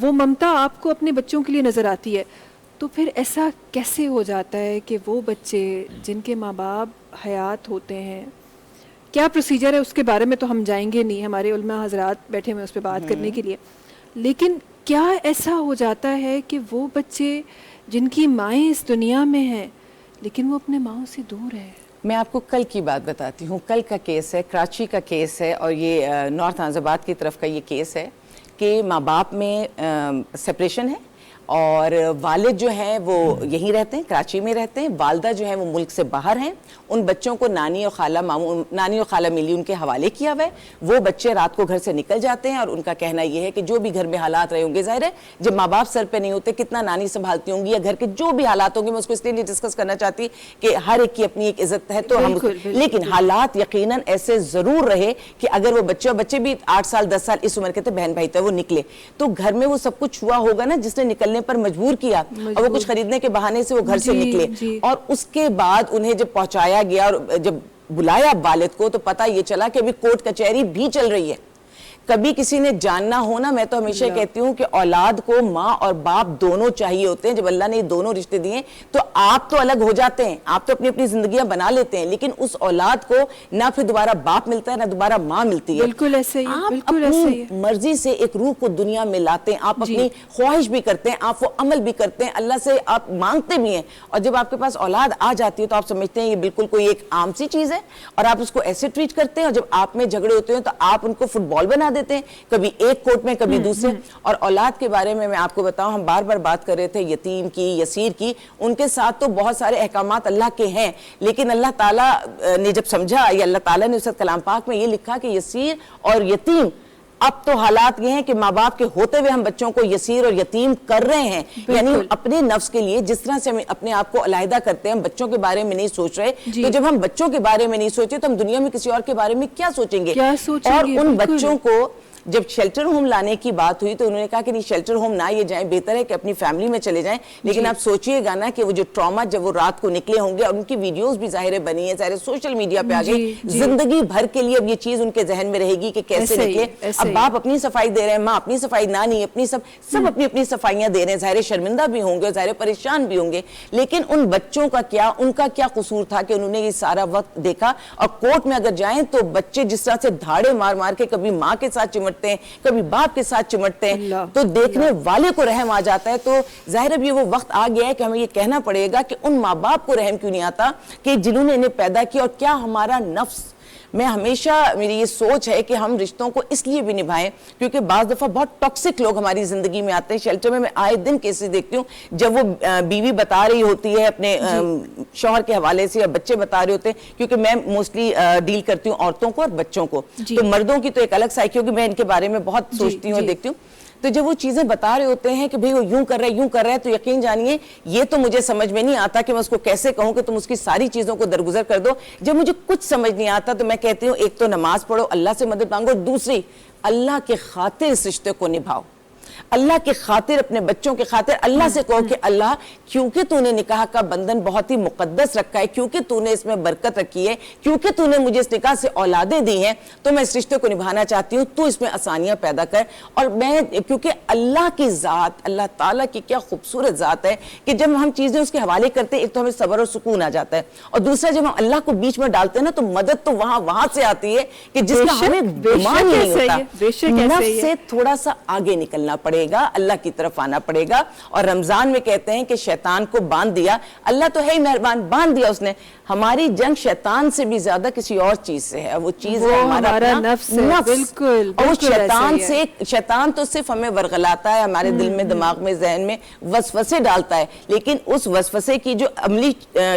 وہ ممتا آپ کو اپنے بچوں کے لیے نظر آتی ہے. تو پھر ایسا کیسے ہو جاتا ہے کہ وہ بچے جن کے ماں باپ حیات ہوتے ہیں, کیا پروسیجر ہے اس کے بارے میں تو ہم جائیں گے نہیں, ہمارے علماء حضرات بیٹھے ہوئے اس پہ بات کرنے کے لیے, لیکن کیا ایسا ہو جاتا ہے کہ وہ بچے جن کی مائیں اس دنیا میں ہیں, لیکن وہ اپنے ماؤں سے دور ہے. میں آپ کو کل کی بات بتاتی ہوں. کل کا کیس ہے, کراچی کا کیس ہے, اور یہ نارتھ آزمباد کی طرف کا یہ کیس ہے کہ ماں باپ میں سپریشن ہے اور والد جو ہیں وہ یہیں رہتے ہیں, کراچی میں رہتے ہیں, والدہ جو ہیں وہ ملک سے باہر ہیں. ان بچوں کو نانی اور خالہ ملی ان کے حوالے کیا ہوا ہے. وہ بچے رات کو گھر سے نکل جاتے ہیں اور ان کا کہنا یہ ہے کہ جو بھی گھر میں حالات رہے ہوں گے, ظاہر ہے جب ماں باپ سر پہ نہیں ہوتے کتنا نانی سنبھالتی ہوں گی, یا گھر کے جو بھی حالات ہوں گے, میں اس کو اس لیے نہیں ڈسکس کرنا چاہتی کہ ہر ایک کی اپنی ایک عزت ہے, تو ہم لیکن حالات یقیناً ایسے ضرور رہے کہ اگر وہ بچے بھی 8 سال 10 سال اس عمر کے تھے, بہن بھائی تھے, وہ نکلے تو گھر میں وہ سب کچھ ہوا ہوگا نا جس نے نکلنے پر مجبور کیا, اور وہ کچھ خریدنے کے بہانے سے وہ گھر سے نکلے, اور اس کے بعد انہیں جب پہنچایا گیا اور جب بلایا والد کو تو پتہ یہ چلا کہ ابھی کورٹ کچہری بھی چل رہی ہے. کبھی کسی نے جاننا ہونا, میں تو ہمیشہ کہتی ہوں کہ اولاد کو ماں اور باپ دونوں چاہیے ہوتے ہیں. جب اللہ نے یہ دونوں رشتے دیے تو آپ تو الگ ہو جاتے ہیں, آپ تو اپنی اپنی زندگیاں بنا لیتے ہیں, لیکن اس اولاد کو نہ پھر دوبارہ باپ ملتا ہے نہ دوبارہ ماں ملتی ہے. بالکل ایسے ہی, آپ اپنی مرضی سے ایک روح کو دنیا میں لاتے ہیں, آپ اپنی خواہش بھی کرتے ہیں, آپ وہ عمل بھی کرتے ہیں, اللہ سے آپ مانگتے بھی ہیں, اور جب آپ کے پاس اولاد آ جاتی ہے تو آپ سمجھتے ہیں یہ بالکل کوئی ایک عام سی چیز ہے اور آپ اس کو ایسے ٹریٹ کرتے ہیں, اور جب آپ میں جھگڑے ہوتے ہیں تو آپ ان کو فٹ بال بنا دیتے ہیں, کبھی ایک کورٹ میں کبھی دوسرے. اور اولاد کے بارے میں آپ کو بتاؤں, ہم بار بار بات کر رہے تھے یتیم کی, یسیر کی, ان کے ساتھ تو بہت سارے احکامات اللہ کے ہیں, لیکن اللہ تعالیٰ نے جب سمجھا, یا اللہ تعالیٰ نے اس کلام پاک میں یہ لکھا کہ یسیر اور یتیم, اب تو حالات یہ ہیں کہ ماں باپ کے ہوتے ہوئے ہم بچوں کو یسیر اور یتیم کر رہے ہیں. یعنی اپنے نفس کے لیے جس طرح سے ہم اپنے آپ کو علیحدہ کرتے ہیں, ہم بچوں کے بارے میں نہیں سوچ رہے, تو جب ہم بچوں کے بارے میں نہیں سوچے تو ہم دنیا میں کسی اور کے بارے میں کیا سوچیں گے. اور ان بچوں کو جب شیلٹر ہوم لانے کی بات ہوئی تو انہوں نے کہا کہ نہیں شیلٹر ہوم نہ یہ جائیں, بہتر ہے کہ اپنی فیملی میں چلے جائیں. لیکن آپ سوچئے گا نا کہ وہ جو ٹراما جب وہ رات کو نکلے ہوں گے, اور ان کی ویڈیوز بھی ظاہر بنی ہیں, ظاہر سوشل میڈیا پہ آ گئی, زندگی بھر کے لیے اب یہ چیز ان کے ذہن میں رہے گی کہ کیسے نکلے. اب باپ اپنی صفائی دے رہے ہیں, ماں اپنی صفائی, نانی اپنی, سب اپنی اپنی صفائیاں دے رہے ہیں, ظاہر شرمندہ بھی ہوں گے, ظاہر پریشان بھی ہوں گے, لیکن ان بچوں کا کیا, ان کا کیا قصور تھا کہ انہوں نے یہ سارا وقت دیکھا. اور کورٹ میں اگر جائیں تو بچے جس طرح سے دھاڑے مار مار کے کبھی ماں کے ساتھ چمٹتے ہیں, کبھی باپ کے ساتھ چمٹتے ہیں, تو دیکھنے والے کو رحم آ جاتا ہے. تو ظاہر اب یہ وہ وقت آ گیا ہے کہ ہمیں یہ کہنا پڑے گا کہ ان ماں باپ کو رحم کیوں نہیں آتا کہ جنہوں نے انہیں پیدا کیا, اور کیا ہمارا نفس. میں ہمیشہ میری یہ سوچ ہے کہ ہم رشتوں کو اس لیے بھی نبھائیں کیونکہ بعض دفعہ بہت ٹاکسک لوگ ہماری زندگی میں آتے ہیں. شیلٹر میں آئے دن کیسز دیکھتی ہوں جب وہ بیوی بتا رہی ہوتی ہے اپنے شوہر کے حوالے سے, یا بچے بتا رہے ہوتے ہیں, کیونکہ میں موسٹلی ڈیل کرتی ہوں عورتوں کو اور بچوں کو, تو مردوں کی تو ایک الگ سائیکی ہوگی, میں ان کے بارے میں بہت سوچتی ہوں اور دیکھتی ہوں. تو جب وہ چیزیں بتا رہے ہوتے ہیں کہ بھئی وہ یوں کر رہا ہے, تو یقین جانیے یہ تو مجھے سمجھ میں نہیں آتا کہ میں اس کو کیسے کہوں کہ تم اس کی ساری چیزوں کو درگزر کر دو. جب مجھے کچھ سمجھ نہیں آتا تو میں کہتی ہوں ایک تو نماز پڑھو, اللہ سے مدد مانگو, دوسری اللہ کے خاطر اس رشتے کو نبھاؤ, اللہ کے خاطر, اپنے بچوں کے خاطر اللہ سے کہو کہ اللہ کیونکہ تو نے نکاح کا بندھن بہت ہی مقدس رکھا ہے, کیونکہ تو نے اس میں برکت رکھی ہے, کیونکہ تو نے مجھے اس نکاح سے اولادیں دی ہیں, تو میں اس رشتے کو نبھانا چاہتی ہوں, تو اس میں آسانیاں پیدا کر. اور میں کیونکہ اللہ کی ذات, اللہ تعالیٰ کی کیا خوبصورت ذات ہے کہ جب ہم چیزیں اس کے حوالے کرتے ہیں, ایک تو ہمیں صبر اور سکون آ جاتا ہے, اور دوسرا جب ہم اللہ کو بیچ میں ڈالتے ہیں نا تو مدد تو وہاں سے آتی ہے کہ جس کا ہمیں گمان نہیں ہوتا. نفس سے تھوڑا سا آگے نکلنا پڑے گا, اللہ کی طرف آنا پڑے گا. اور رمضان میں کہتے ہیں کہ شیطان کو باندھ دیا, اللہ تو ہے ہی مہربان, باندھ دیا اس نے. ہماری جنگ شیطان سے بھی زیادہ کسی اور چیز سے ہے, وہ چیز ہے ہمارا نفس. بالکل. اور شیطان تو صرف ہمیں ورغلاتا ہے, ہمارے دل میں, دماغ میں, ذہن میں وسوسے ڈالتا ہے, لیکن اس وسوسے کی جو عملی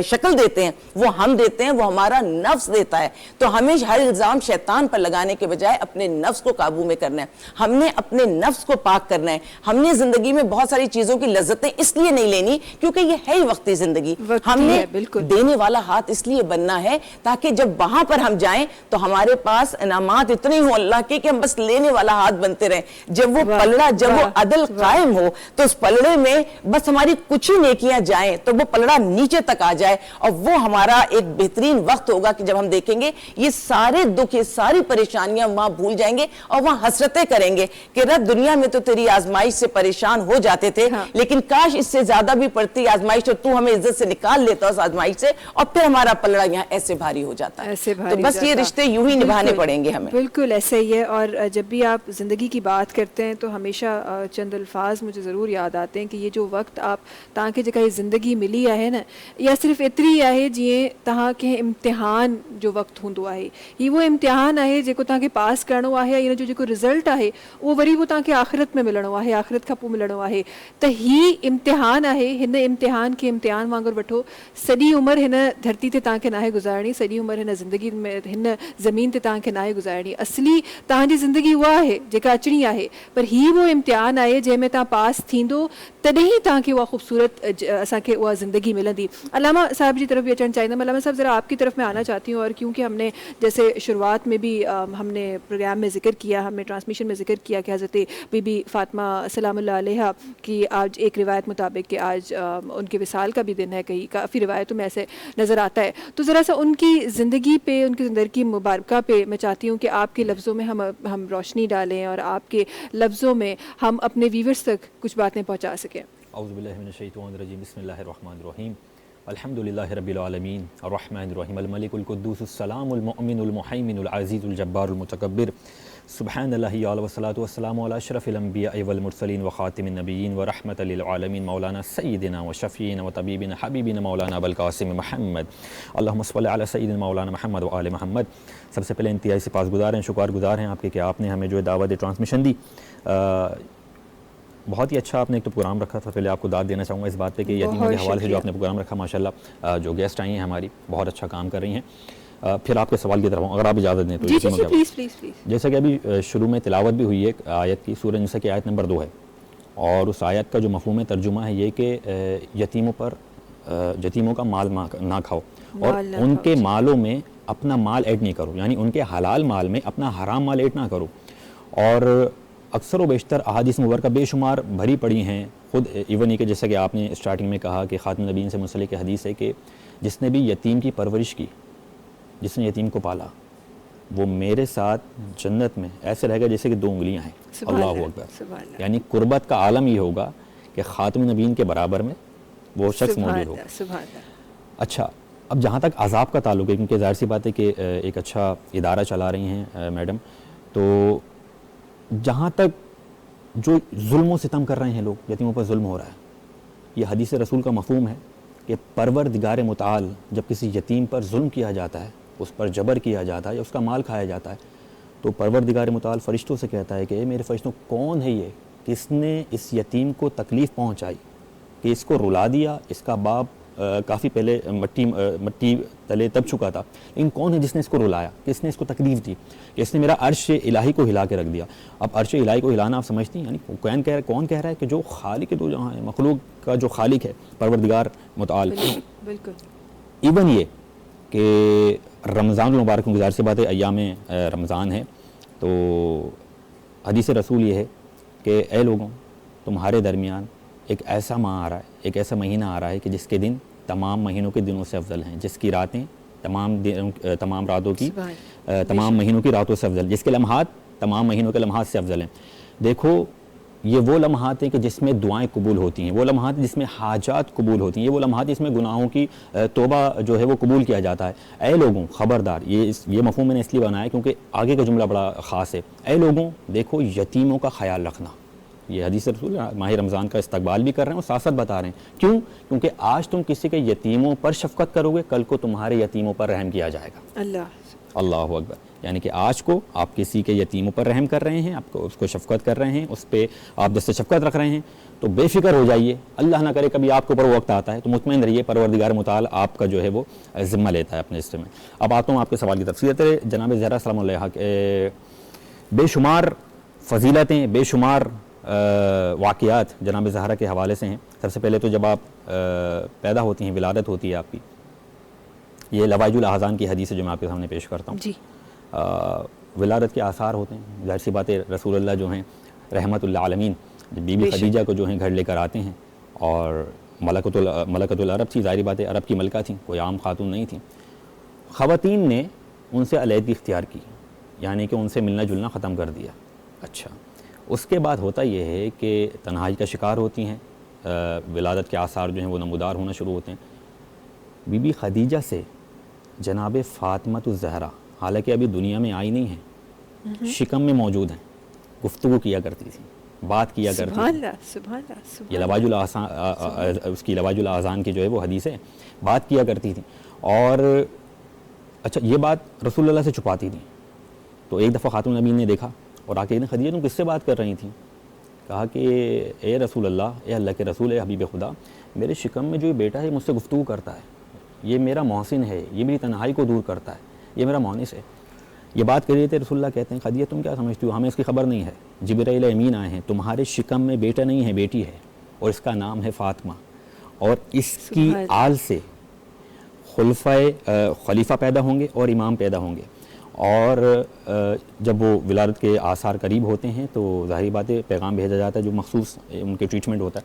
شکل دیتے ہیں وہ ہم دیتے ہیں, وہ ہمارا نفس دیتا ہے. تو ہمیں ہر الزام شیطان پر لگانے کے بجائے اپنے نفس کو قابو میں کرنا ہے, ہم نے اپنے نفس کو پاک کرنا ہے. ہم نے زندگی میں بہت ساری چیزوں کی لذتیں اس لیے نہیں لینی کیونکہ یہ ہے ہی وقتی زندگی. ہم نے دینے والا ہاتھ اس لیے بننا ہے تاکہ جب وہاں پر ہم جائیں تو ہمارے پاس انعامات اتنے ہوں اللہ کے کہ ہم بس لینے والا ہاتھ بنتے رہیں. جب وہ پلڑا, جب وہ عدل قائم ہو تو اس پلڑے میں بس ہماری کچھ ہی نیکیاں جائیں تو وہ پلڑا نیچے تک آ جائے, اور وہ ہمارا ایک بہترین وقت ہوگا کہ جب ہم دیکھیں گے یہ سارے دکھ, یہ ساری پریشانیاں وہاں بھول جائیں گے, اور وہاں حسرتیں کریں گے کہ رب دنیا میں تو تیری آزمائش سے پریشان ہو جاتے تھے, لیکن کاش اس سے زیادہ بھی پڑتی آزمائش اور تو ہمیں عزت سے نکال لیتا اس آزمائش سے, اور پھر हमारा पलड़ा यहाँ ऐसे भारी हो जाता है। ऐसे तो भारी बस ये जाता। रिश्ते यूं ही निभाने बिल्कुल, पड़ेंगे हमें। बिल्कुल ऐसे ही है। और जब भी आप ज़िंदगी की बात करते हैं तो हमेशा चंद अल्फाज मुझे ज़रूर याद आते हैं कि ये जो वक्त आप तव्हांखे जेका ज़िंदगी मिली आहे न, या सिर्फ़ु एतिरी आहे जीअं तव्हांखे इम्तिहान जो वक़्तु हूंदो आहे। ही वो इम्तिहान आहे जेको तव्हांखे पास करिणो आहे, इन जो जेको रिज़ल्ट आहे उहो वरी उहो तव्हांखे आख़िरत में मिलणो आहे, आख़िरत खां पोइ मिलणो आहे। त ही इम्तिहान आहे, हिन इम्तिहान खे इम्तिहान वांगुरु वठो। सॼी उमिरि हिन धरती ते तव्हांखे नाहे गुज़ारणी, सॼी उमिरि हिन ज़िंदगी में हिन ज़मीन ते तव्हांखे नाहे गुज़ारणी। असली तव्हांजी ज़िंदगी उहा आहे जेका अचणी आहे, पर ही वो इम्तिहान आहे जंहिंमें तव्हां पास थींदो तॾहिं तव्हांखे उहा ख़ूबसूरत असांखे उहा ज़िंदगी मिलंदी। अलामा साहब जी तरफ भी अचना चाहींदमि। अलामा साहब ज़रा आपकी तरफ मैं आना चाहती हूँ, और क्योंकि हमने जैसे शुरुआत में भी हमने प्रोग्राम में ज़िक्र किया, हमने ट्रांसमिशन में ज़िक्र किया कि हज़रत बीबी फ़ातिमा सलामुल्लाह अलैहा की आज एक रिवायत मुताबिक कि आज उनके विसाल का भी दिन है, कहीं काफ़ी रिवायतों में ऐसे नज़र आता है। तो ज़रा सा उनकी ज़िंदगी पे, उनकी ज़िंदगी मुबारक पे मैं चाहती हूँ कि आपके लफ्ज़ों में हम रोशनी डालें और आपके लफ्ज़ों में हम अपने व्यूवर्स तक कुछ बातें पहुँचा सकें। औज़ु बिल्लाहि मिनश शैतानिर रजीम, बिस्मिल्लाहिर रहमानिर रहीम, अल्हम्दुलिल्लाहि रब्बिल आलमीन, अर्रहमानिर रहीम, अल मलिकुल कुद्दूसुस सलामुल मुअमिनुल मुहैमिनुल अज़ीज़ुल जब्बारुल मुतकब्बिर, सुब्हानल्लाहि व सलातु वस्सलामु अला अशरफिल अंबिया वल मुरसलीन व खातिमिन नबिय्यीन व रहमतल लिल आलमीन, मौलाना सय्यिदिना व शफ़ीना व तबीबिना हबीबिना मौलाना अबुल क़ासिम मुहम्मद, अल्लाहुम्मा सल्लि अला सय्यिदिना मौलाना मुहम्मद व आले मुहम्मद। सबसे पहले इंतहाई सिपासगुज़ार हैं, शुक्रगुज़ार हैं आपके कि आपने हमें जो दावत ट्रांसमिशन दी। बहुत ही अच्छा आपने एक तो प्रोग्राम रखा था। पहले आपको दाद देना चाहूँगा इस बात पे कि यतीमों के हवाले से जो आपने प्रोग्राम रखा, माशाल्लाह जो गेस्ट आई हैं हमारी बहुत अच्छा काम कर रही हैं। फिर आपके सवाल की तरफ हूँ, अगर आप इजाज़त दें तो। जी जी प्लीज़ प्लीज़ प्लीज़। जैसा कि अभी शुरू में तिलावत भी हुई है एक आयत की, सूरह निसा की आयत नंबर 2 है, और उस आयत का जो मफ़हूम तर्जुमा है ये कि यतीमों का माल ना खाओ और उनके मालों में अपना माल ऐड नहीं करो, यानी उनके हलाल माल में अपना हराम माल ऐड ना करो। और अक्सर व बेशतर अहादीस मुबारका बेशुमार भरी पड़ी हैं। ख़ुद इवन ये कि जैसा कि आपने स्टार्टिंग में कहा कि ख़ातिम नबीन से मुंसलिक हदीस है कि जिसने भी यतीम की परवरिश की, जिसने यतीम को पाला, वो मेरे साथ जन्नत में ऐसे रहेगा जैसे कि 2 उंगलियां हैं। अल्लाहु अकबर। यानी कुर्बत का आलम ये होगा कि ख़ातिम नबीन के बराबर में वो शख्स मौजूद होगा। अच्छा, अब जहाँ तक अज़ाब का ताल्लुक़ है, क्योंकि ज़ाहिर सी बात है कि एक अच्छा इदारा चला रही हैं मैडम, तो जहाँ तक जो जुल्म सितम कर रहे हैं लोग, यतीमों पर जुल्म हो रहा है, ये हदीस रसूल का मफ़हूम है कि परवरदिगार मुताल जब किसी यतीम पर जुल्म किया जाता है, उस पर जबर किया जाता है या उसका माल खाया जाता है, तो परवरदिगार मुताल फ़रिश्तों से कहता है कि मेरे फ़रिश्तों, कौन है ये किसने इस यतीम को तकलीफ़ पहुँचाई, कि इसको रुला दिया। इसका बाप काफ़ी पहले मट्टी तले तब चुका था, लेकिन कौन है जिसने इसको रुलाया, किसने इसको तकलीफ़ दी, कि इसने मेरा अर्श इलाही को हिला के रख दिया। अब अर्श इलाही को हिलाना आप समझती हैं, यानी कौन कह रहा है कि जो खालिक दो जहाँ है, मखलूक का जो खालिक है परवरदिगार मुताल। बिल्कुल। इवन ये कि रमज़ान मुबारक में, गुज़ार सी बात है अय्याम रमज़ान है, तो हदीस रसूल ये है कि ए लोगों, तुम्हारे दरमियान एक ऐसा माह आ रहा है, एक ऐसा महीना आ रहा है कि जिसके दिन तमाम महीनों के दिनों से अफजल हैं, जिसकी रातें तमाम रातों की तमाम महीनों की रातों से अफजल, जिसके लम्हात तमाम महीनों के लम्हात से अफजल हैं। देखो, ये वो लम्हात हैं कि जिसमें दुआएं कबूल होती हैं, वो लम्हात जिसमें हाजात कबूल होती हैं, ये वो लम्हात जिसमें गुनाहों की तौबा जो है वो कबूल किया जाता है। ऐ लोगों, ख़बरदार, ये मफ़हूम मैंने इसलिए बनाया क्योंकि आगे का जुमला बड़ा ख़ास है। ऐ लोगों, देखो यतीमों का ख्याल रखना। ये हदीस रसूल माह रमज़ान का इस्तकबाल भी कर रहे हैं और साथ साथ बता रहे हैं। क्यों? क्योंकि आज तुम किसी के यतीमों पर शफ़क़त करोगे, कल को तुम्हारे यतीमों पर रहम किया जाएगा। अल्लाहु अकबर। यानी कि आज को आप किसी के यतीमों पर रहम कर रहे हैं, आपको उसको शफ़क़त कर रहे हैं, उस पर आप दस्ते शफ़क़त रख रहे हैं, तो बेफ़िक्र हो जाइए। अल्लाह ना करे कभी आपके ऊपर वक्त आता है तो मुतमईन रहिए, परवरदिगार मुताल आपका जो है वो ज़िम्मा लेता है अपने हिस्से में। अब आता हूँ आपके सवाल की तरफ। सीरत जनाब ज़हरा सलामुल्लाह अलैहा के बेशुमार फ़जीलतें, बेशुमार वाक़ियात जनाब ज़हरा के हवाले से हैं। सबसे पहले तो जब आप पैदा होती हैं, विलादत होती है आपकी, ये लवाइजुल अहज़ान की हदीस है जो मैं आपके सामने पेश करता हूँ। विलादत के आसार होते हैं, ज़ाहिर सी बात है रसूलुल्लाह जो हैं रहमतुल आलमीन, बीबी खदीजा को जो हैं घर लेकर आते हैं, और मलकतुल अरब थी, ज़ाहिर बात है अरब की मलका थी, कोई आम खातून नहीं थी। ख़वातीन ने उनसे अलहदगी इख्तियार की, यानी कि उनसे मिलना जुलना ख़त्म कर दिया। अच्छा, उसके बाद होता यह है कि तन्हाई का शिकार होती हैं, विलादत के आसार जो हैं वो नमूदार होना शुरू होते हैं। बीबी खदीजा से جناب فاطمہ الزہرا حالانکہ ابھی دنیا میں آئی نہیں ہیں، شکم میں موجود ہیں، گفتگو کیا کرتی تھی، بات کیا کرتی سبحان تھی. اللہ سبحان اللہ یہ سبحان لواج الاذان، اس کی لواج الاذان کی جو ہے وہ حدیث ہے، بات کیا کرتی تھی. اور اچھا یہ بات رسول اللہ سے چھپاتی تھی. تو ایک دفعہ خاتون نبی نے دیکھا اور آ کے خدیجہ تم کس سے بات کر رہی تھیں؟ کہا کہ اے رسول اللہ، اے اللہ کے رسول، اے حبیب خدا، میرے شکم میں جو یہ بیٹا ہے مجھ سے گفتگو کرتا ہے، یہ میرا محسن ہے، یہ میری تنہائی کو دور کرتا ہے، یہ میرا مونس ہے. یہ بات کر رہے تھے، رسول اللہ کہتے ہیں خدیجہ تم کیا سمجھتی ہو، ہمیں اس کی خبر نہیں ہے، جبرائیل امین آئے ہیں، تمہارے شکم میں بیٹا نہیں ہے، بیٹی ہے، اور اس کا نام ہے فاطمہ، اور اس کی آل سے خلیفہ پیدا ہوں گے اور امام پیدا ہوں گے. اور جب وہ ولادت کے آثار قریب ہوتے ہیں تو ظاہری بات ہے پیغام بھیجا جاتا ہے جو مخصوص ان کے ٹریٹمنٹ ہوتا ہے.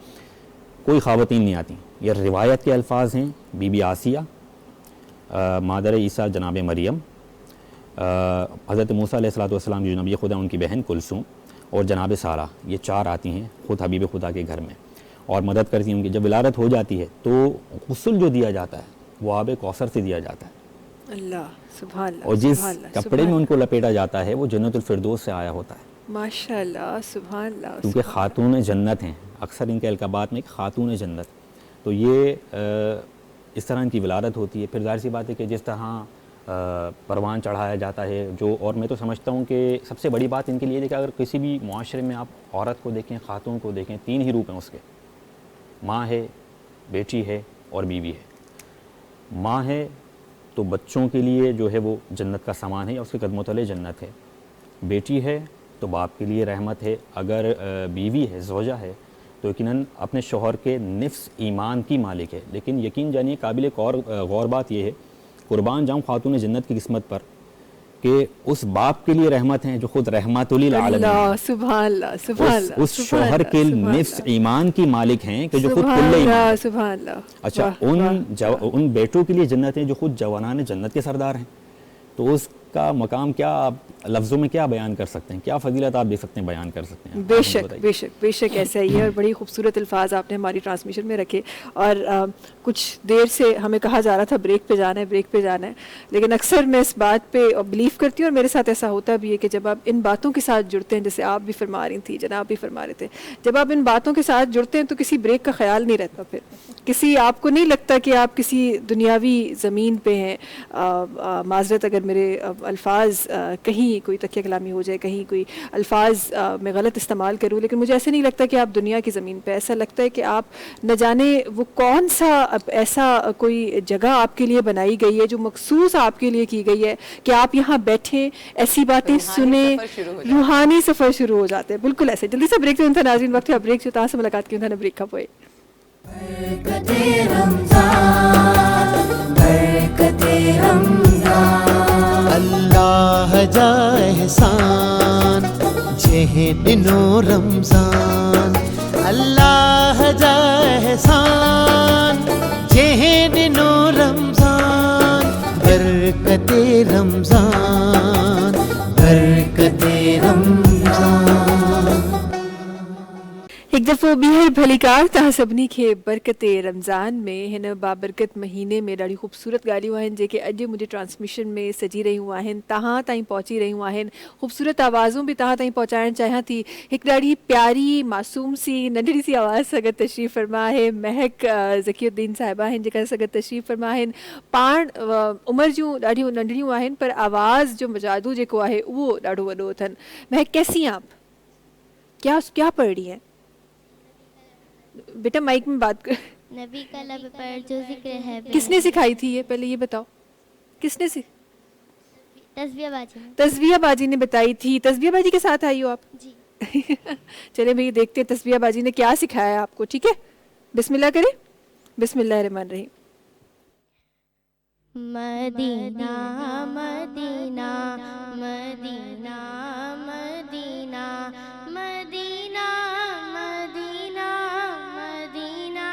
کوئی خواتین نہیں آتی. یہ روایت کے الفاظ ہیں، بی بی آسیہ، مادر عیسیٰ جناب مریم، حضرت موسیٰ علیہ السلام جو نبی خدا ان کی بہن کلثوم، اور جناب سارہ، یہ 4 آتی ہیں خود حبیب خدا کے گھر میں اور مدد کرتی ہیں ان کی. جب ولادت ہو جاتی ہے تو غسل جو دیا جاتا ہے وہ آب کوثر سے دیا جاتا ہے، اللہ سبحان اللہ. اور جس سبحان اللہ، کپڑے سبحان میں ان کو لپیٹا جاتا ہے وہ جنت الفردوس سے آیا ہوتا ہے، ماشاء اللہ سبحان اللہ. کیونکہ خاتون جنت ہیں. اکثر ان کے القابات میں خاتون جنت. تو یہ اس طرح ان کی ولادت ہوتی ہے. پھر ظاہر سی بات ہے کہ جس طرح پروان چڑھایا جاتا ہے جو، اور میں تو سمجھتا ہوں کہ سب سے بڑی بات ان کے لیے ہے کہ اگر کسی بھی معاشرے میں آپ عورت کو دیکھیں، خاتون کو دیکھیں، 3 ہی روپ ہیں اس کے، ماں ہے، بیٹی ہے اور بیوی ہے. ماں ہے تو بچوں کے لیے جو ہے وہ جنت کا سامان ہے یا اس کے قدموں تلے جنت ہے. بیٹی ہے تو باپ کے لیے رحمت ہے. اگر بیوی ہے، زوجہ ہے، تو یقیناً اپنے شوہر کے نفس ایمان کی مالک ہے. لیکن یقین جانیے قابل غور بات یہ ہے، قربان جاؤں خاتون جنت کی قسمت پر، کہ اس باپ کے لیے رحمت ہیں جو خود رحمت للعالمین، اللہ سبحان اللہ سبحان اللہ. اس شوہر کے نفس ایمان کی مالک ہیں کہ جو خود کل ایمان. سبحان اللہ. اچھا ان بیٹوں کے لیے جنت ہیں جو خود جوانان جنت کے سردار ہیں. تو اس کا مقام کیا آپ لفظوں میں کیا بیان کر سکتے ہیں، کیا فضیلت آپ دیکھ سکتے ہیں، بیان کر سکتے ہیں؟ بے شک بے شک بے شک ایسا ہی ہے. اور بڑی خوبصورت الفاظ آپ نے ہماری ٹرانسمیشن میں رکھے. اور کچھ دیر سے ہمیں کہا جا رہا تھا بریک پہ جانا ہے، بریک پہ جانا ہے، لیکن اکثر میں اس بات پہ بلیو کرتی ہوں اور میرے ساتھ ایسا ہوتا بھی ہے کہ جب آپ ان باتوں کے ساتھ جڑتے ہیں، جیسے آپ بھی فرما رہی تھیں، جناب بھی فرما رہے تھے، جب آپ ان باتوں کے ساتھ جڑتے ہیں تو کسی بریک کا خیال نہیں رہتا. پھر کسی آپ کو نہیں لگتا کہ آپ کسی دنیاوی زمین پہ ہیں. معذرت اگر میرے الفاظ کہیں کوئی تکیہ کلامی ہو جائے، کہیں کوئی الفاظ میں غلط استعمال کروں، لیکن مجھے ایسے نہیں لگتا کہ آپ دنیا کی زمین پہ. ایسا لگتا ہے کہ آپ نہ جانے وہ کون سا ایسا کوئی جگہ آپ کے لیے بنائی گئی ہے جو مخصوص آپ کے لیے کی گئی ہے کہ آپ یہاں بیٹھیں، ایسی باتیں سنیں، روحانی سفر شروع ہو جاتے ہیں. بالکل ایسے. جلدی سے بریک تھا ناظرین، وقت ہے بریک سے تاں سے ملاقات کی تھا بریک کا پوئے. اللہ جا احسان جہن نو رمضان، اللہ جا احسان جہن نو رمضان، برکت رمضان برکت رمضان. ایک دفعہ بیہر بھلی کار تہاں سبنی کے برکت رمضان میں ہن بابرکت مہینے میں ॾाढी خوبصورت ॻाल्हियूं आहिनि जेके अॼु मुंहिंजे ट्रांसमिशन में सजी रहियूं आहिनि, तव्हां ताईं पहुची रहियूं आहिनि. ख़ूबसूरत आवाज़ूं बि तव्हां ताईं पहुचाइणु चाहियां थी. हिकु ॾाढी प्यारी मासूम सी नंढड़ी सी आवाज़ सां गॾु तशरीफ़ फरमा आहे महक ज़कीउद्दीन साहिबा आहिनि जेका सां गॾु तशरीफ़ फरमा आहिनि. पाण उमिरि जूं ॾाढियूं नंढड़ियूं आहिनि पर आवाज़ जो जादू जेको आहे उहो ॾाढो वॾो अथनि. महक कैसी हैं आप? क्या पढ़ रही हैं? बेटा माइक में बात कर. नबी का लब पर जो जिक्र है किसने सिखाई थी ये, पहले ये बताओ किसने तस्बिया बाजी तस्बिया बाजी ने बताई थी. तस्बिया बाजी के साथ आई हो आप? जी. चले भई देखते हैं तस्बिया बाजी ने क्या सिखाया आपको. ठीक है, बिस्मिल्लाह करें. बिस्मिल्लाहिर्रहमानिर्रहीम. Medina Medina Medina Medina Medina Medina Medina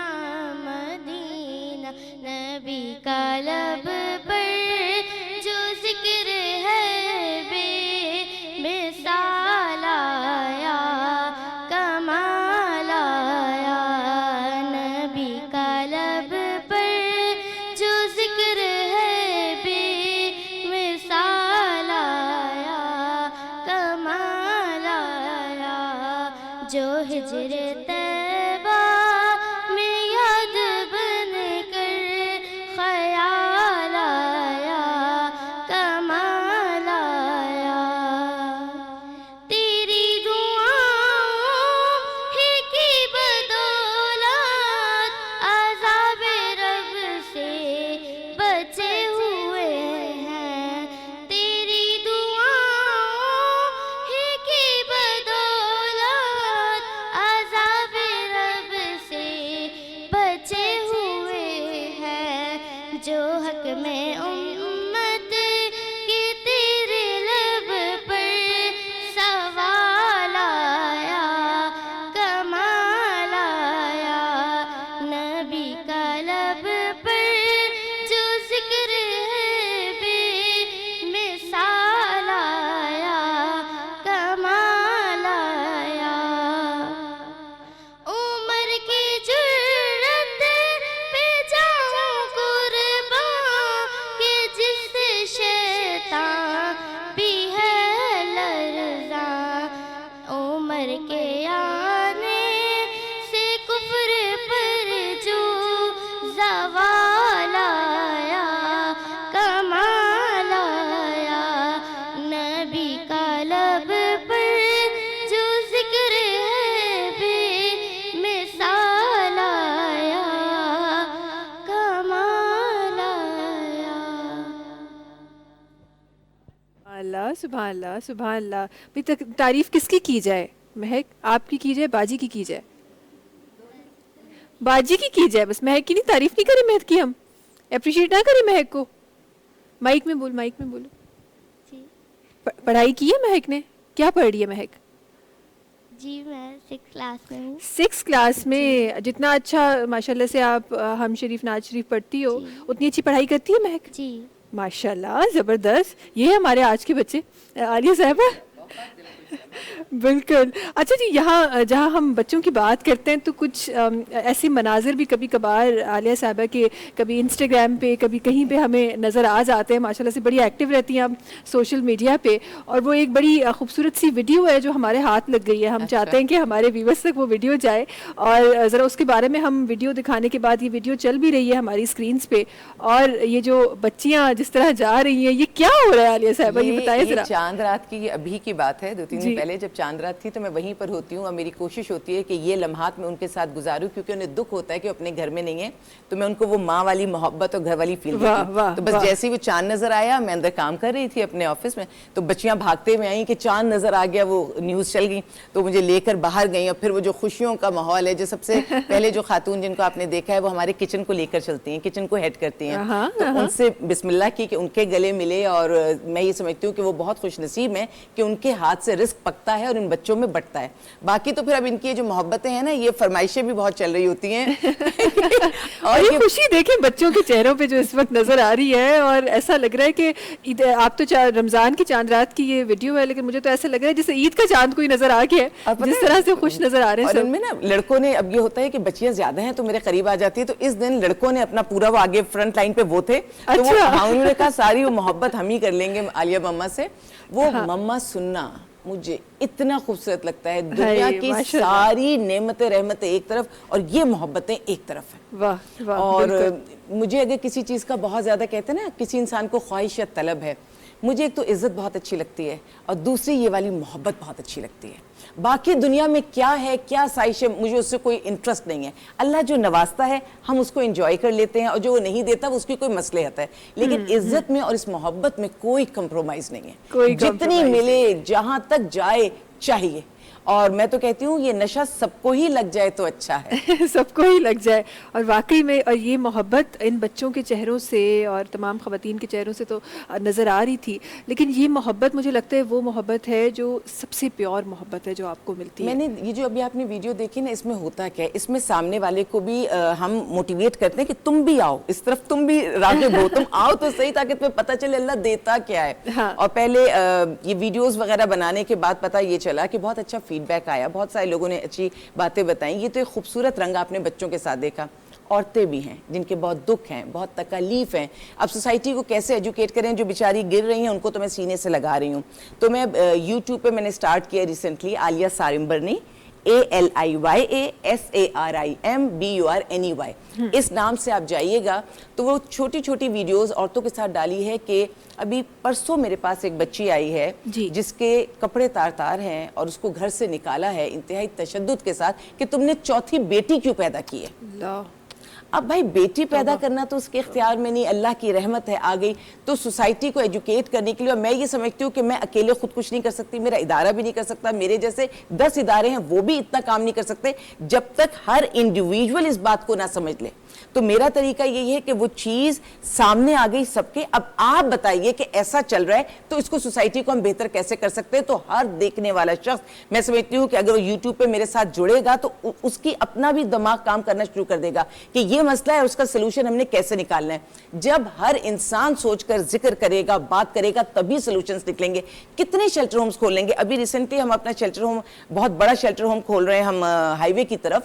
Medina नबी का लब पर जो जिक्र है बेमिसाल आया कमाल आया. नबी का लब पर जो जिक्र है जो हिजर तैबा में याद बन कर ख्याल आया, कमाल आया। तेरी दुआओं ही की बदौलत अज़ाब रब से बचे हुए हैं। तेरी दुआओं ही की बदौलत अज़ाब रब से बचे हुए हैं। जो हक में उम्मत के तेरे लब पर सवाल आया, कमाल आया। नबी का लब पर जो जिक्र है बेमिसाल आया, कमाल आया। उमर की जुर्रत पे जाऊं कुर्बान कि जिससे शैतान भी है लर्ज़ां। उमर के आने से कुफ्र पर जो ज़वाल आया, कमाल आया। नबी का लब पर जो जिक्र है बेमिसाल आया, कमाल आया। अल्लाह सुभान अल्लाह सुभान अल्लाह। भाई तारीफ किसकी की जाए? महक आपकी की जाए, बाजी की जाए? बाजी की जाए बस, महक की नहीं। तारीफ नहीं करी महक की, हम अप्रिशिएट ना करें महक को? माइक में बोल, माइक में बोलो। जी पढ़ाई की है महक ने? क्या पढ़ रही है महक? जी मैं 6th क्लास में हूँ। 6th क्लास में। जितना अच्छा माशाल्लाह से आप हम शरीफ नाज शरीफ पढ़ती हो, उतनी अच्छी पढ़ाई करती है महक? जी माशाल्लाह, ज़बरदस्त। ये है हमारे आज के बच्चे। आलिया साहबा बिल्कुल। अच्छा जी, यहाँ जहाँ हम बच्चों की बात करते हैं तो कुछ ऐसे मनाजिर भी कभी कभार आलिया साहबा के कभी इंस्टाग्राम पे कभी कहीं पे हमें नज़र आ जाते हैं। माशाल्लाह से बड़ी एक्टिव रहती हैं आप सोशल मीडिया पे, और वो एक बड़ी खूबसूरत सी वीडियो है जो हमारे हाथ लग गई है। हम चाहते हैं कि हमारे व्यूवर्स तक वो वीडियो जाए, और ज़रा उसके बारे में हम वीडियो दिखाने के बाद, ये वीडियो चल भी रही है हमारी स्क्रीन्स पे, और ये जो बच्चियाँ जिस तरह जा रही हैं, ये क्या हो रहा है आलिया साहबा, ये बताएं ज़रा। चांद रात की अभी की बात है, 2-3 दिन पहले जब चांद रात थी तो मैं वहीं पर होती हूँ, और मेरी कोशिश होती है कि ये लम्हात मैं उनके साथ गुजारूं, क्योंकि उन्हें दुख होता है कि अपने घर में नहीं है, तो मैं उनको वो माँ वाली मोहब्बत और घर वाली फील देती हूँ। तो बस जैसे ही वो चांद नजर आया, मैं अंदर काम कर रही थी अपने ऑफिस में, तो बच्चियां भागते हुए आई कि चांद नजर आ गया, वो न्यूज़ चल गई, तो मुझे लेकर बाहर गई। और फिर वो जो खुशियों का माहौल है, जो सबसे पहले जो खातून जिनको आपने देखा है वो हमारे किचन को लेकर चलती हैं, किचन को हेड करती हैं, तो उनसे बिस्मिल्लाह की कि उनके गले मिले, और मैं ये समझती हूँ कि वो बहुत खुशनसीब हैं कि उनके हाथ से रिस्क पकता है और इन बच्चों में बटता है। बाकी तो फिर अब इनकी जो मोहब्बतें हैं ना, ये फरमाइशें भी बहुत चल रही होती हैं और ये खुशी देखें बच्चों के चेहरों पे जो इस वक्त नजर आ रही है, और ऐसा लग रहा है कि आप तो रमजान की चांद रात की ये वीडियो है, लेकिन मुझे तो ऐसा लग रहा है जैसे ईद का चांद कोई नजर आ गया है, जिस तरह से खुश नजर आ रहे हैं। और इनमें ना लड़कों ने, अब ये होता है कि बच्चियां ज्यादा हैं तो मेरे करीब आ जाती है, तो इस दिन लड़कों ने अपना पूरा, वो आगे फ्रंट लाइन पे वो थे, तो वो उन्होंने कहा सारी वो मोहब्बत हम ही कर लेंगे आलिया मम्मा से। वो मम्मा सुनना मुझे इतना खूबसूरत लगता है। दुनिया की सारी नेमतें रहमतें एक तरफ और ये मोहब्बतें एक तरफ है। वाह वाह। और मुझे अगर किसी चीज़ का बहुत ज़्यादा, कहते हैं ना किसी इंसान को ख्वाहिश या तलब है, मुझे एक तो इज़्ज़त बहुत अच्छी लगती है और दूसरी ये वाली मोहब्बत बहुत अच्छी लगती है। बाकी दुनिया में क्या है, क्या साइश है, मुझे उससे कोई इंटरेस्ट नहीं है। अल्लाह जो नवाजता है हम उसको एंजॉय कर लेते हैं, और जो वो नहीं देता वो उसकी कोई मसलहत है, लेकिन इज्जत में और इस मोहब्बत में कोई कंप्रोमाइज नहीं है। जितनी मिले, जहां तक जाए, चाहिए। और मैं तो कहती हूँ ये नशा सबको ही लग जाए तो अच्छा है सबको ही लग जाए। और वाकई में, और ये मोहब्बत इन बच्चों के चेहरों से और तमाम ख़वातीन के चेहरों से तो नज़र आ रही थी, लेकिन ये मोहब्बत मुझे लगता है वो मोहब्बत है जो सबसे प्योर मोहब्बत है जो आपको मिलती है। मैंने ये जो अभी आपने वीडियो देखी ना, इसमें होता क्या है, इसमें सामने वाले को भी हम मोटिवेट करते हैं कि तुम भी आओ इस तरफ, तुम भी राग़िब हो, तुम आओ तो सही, ताकि तुम्हें पता चले अल्लाह देता क्या है। हाँ। और पहले ये वीडियोज़ वगैरह बनाने के बाद पता ये चला कि बहुत अच्छा फीडबैक आया, बहुत सारे लोगों ने अच्छी बातें बताई। ये तो एक खूबसूरत रंग आपने बच्चों के साथ देखा। औरतें भी हैं जिनके बहुत दुख हैं, बहुत तकलीफ हैं, अब सोसाइटी को कैसे एजुकेट करें, जो बेचारी गिर रही हैं उनको तो मैं सीने से लगा रही हूँ। तो मैं यूट्यूब पे मैंने स्टार्ट किया रिसेंटली, आलिया सारिम्बरनी, ALIYASARIMBURNEY. اس نام سے آپ جائیے گا تو وہ چھوٹی چھوٹی ویڈیوز عورتوں کے ساتھ ڈالی ہے کہ ابھی پرسوں میرے پاس ایک بچی آئی ہے جس کے کپڑے تار تار ہیں اور اس کو گھر سے نکالا ہے انتہائی تشدد کے ساتھ کہ تم نے چوتھی بیٹی کیوں پیدا کی ہے. اب بھائی بیٹی پیدا کرنا تو اس کے اختیار میں نہیں, اللہ کی رحمت ہے آ گئی. تو سوسائٹی کو ایجوکیٹ کرنے کے لیے, اور میں یہ سمجھتی ہوں کہ میں اکیلے خود کچھ نہیں کر سکتی, میرا ادارہ بھی نہیں کر سکتا, میرے جیسے 10 ادارے ہیں وہ بھی اتنا کام نہیں کر سکتے جب تک ہر انڈیویجول اس بات کو نہ سمجھ لے. تو میرا طریقہ یہی ہے کہ وہ چیز سامنے آ گئی سب کے, اب آپ بتائیے کہ ایسا چل رہا ہے تو اس کو سوسائٹی کو ہم بہتر کیسے کر سکتے ہیں. تو ہر دیکھنے والا شخص, میں سمجھتی ہوں کہ اگر وہ یوٹیوب پہ میرے ساتھ جڑے گا تو اس کی اپنا بھی دماغ کام کرنا شروع کر دے گا کہ یہ مسئلہ ہے, اس کا سلوشن ہم نے کیسے نکالنا ہے. جب ہر انسان سوچ کر ذکر کرے گا, بات کرے گا, تبھی سلوشنز نکلیں گے. کتنے شیلٹر ہومز کھول لیں گے. ابھی ریسنٹلی ہم اپنا شیلٹر ہوم, بہت بڑا شیلٹر ہوم کھول رہے ہیں ہم ہائی وے کی طرف.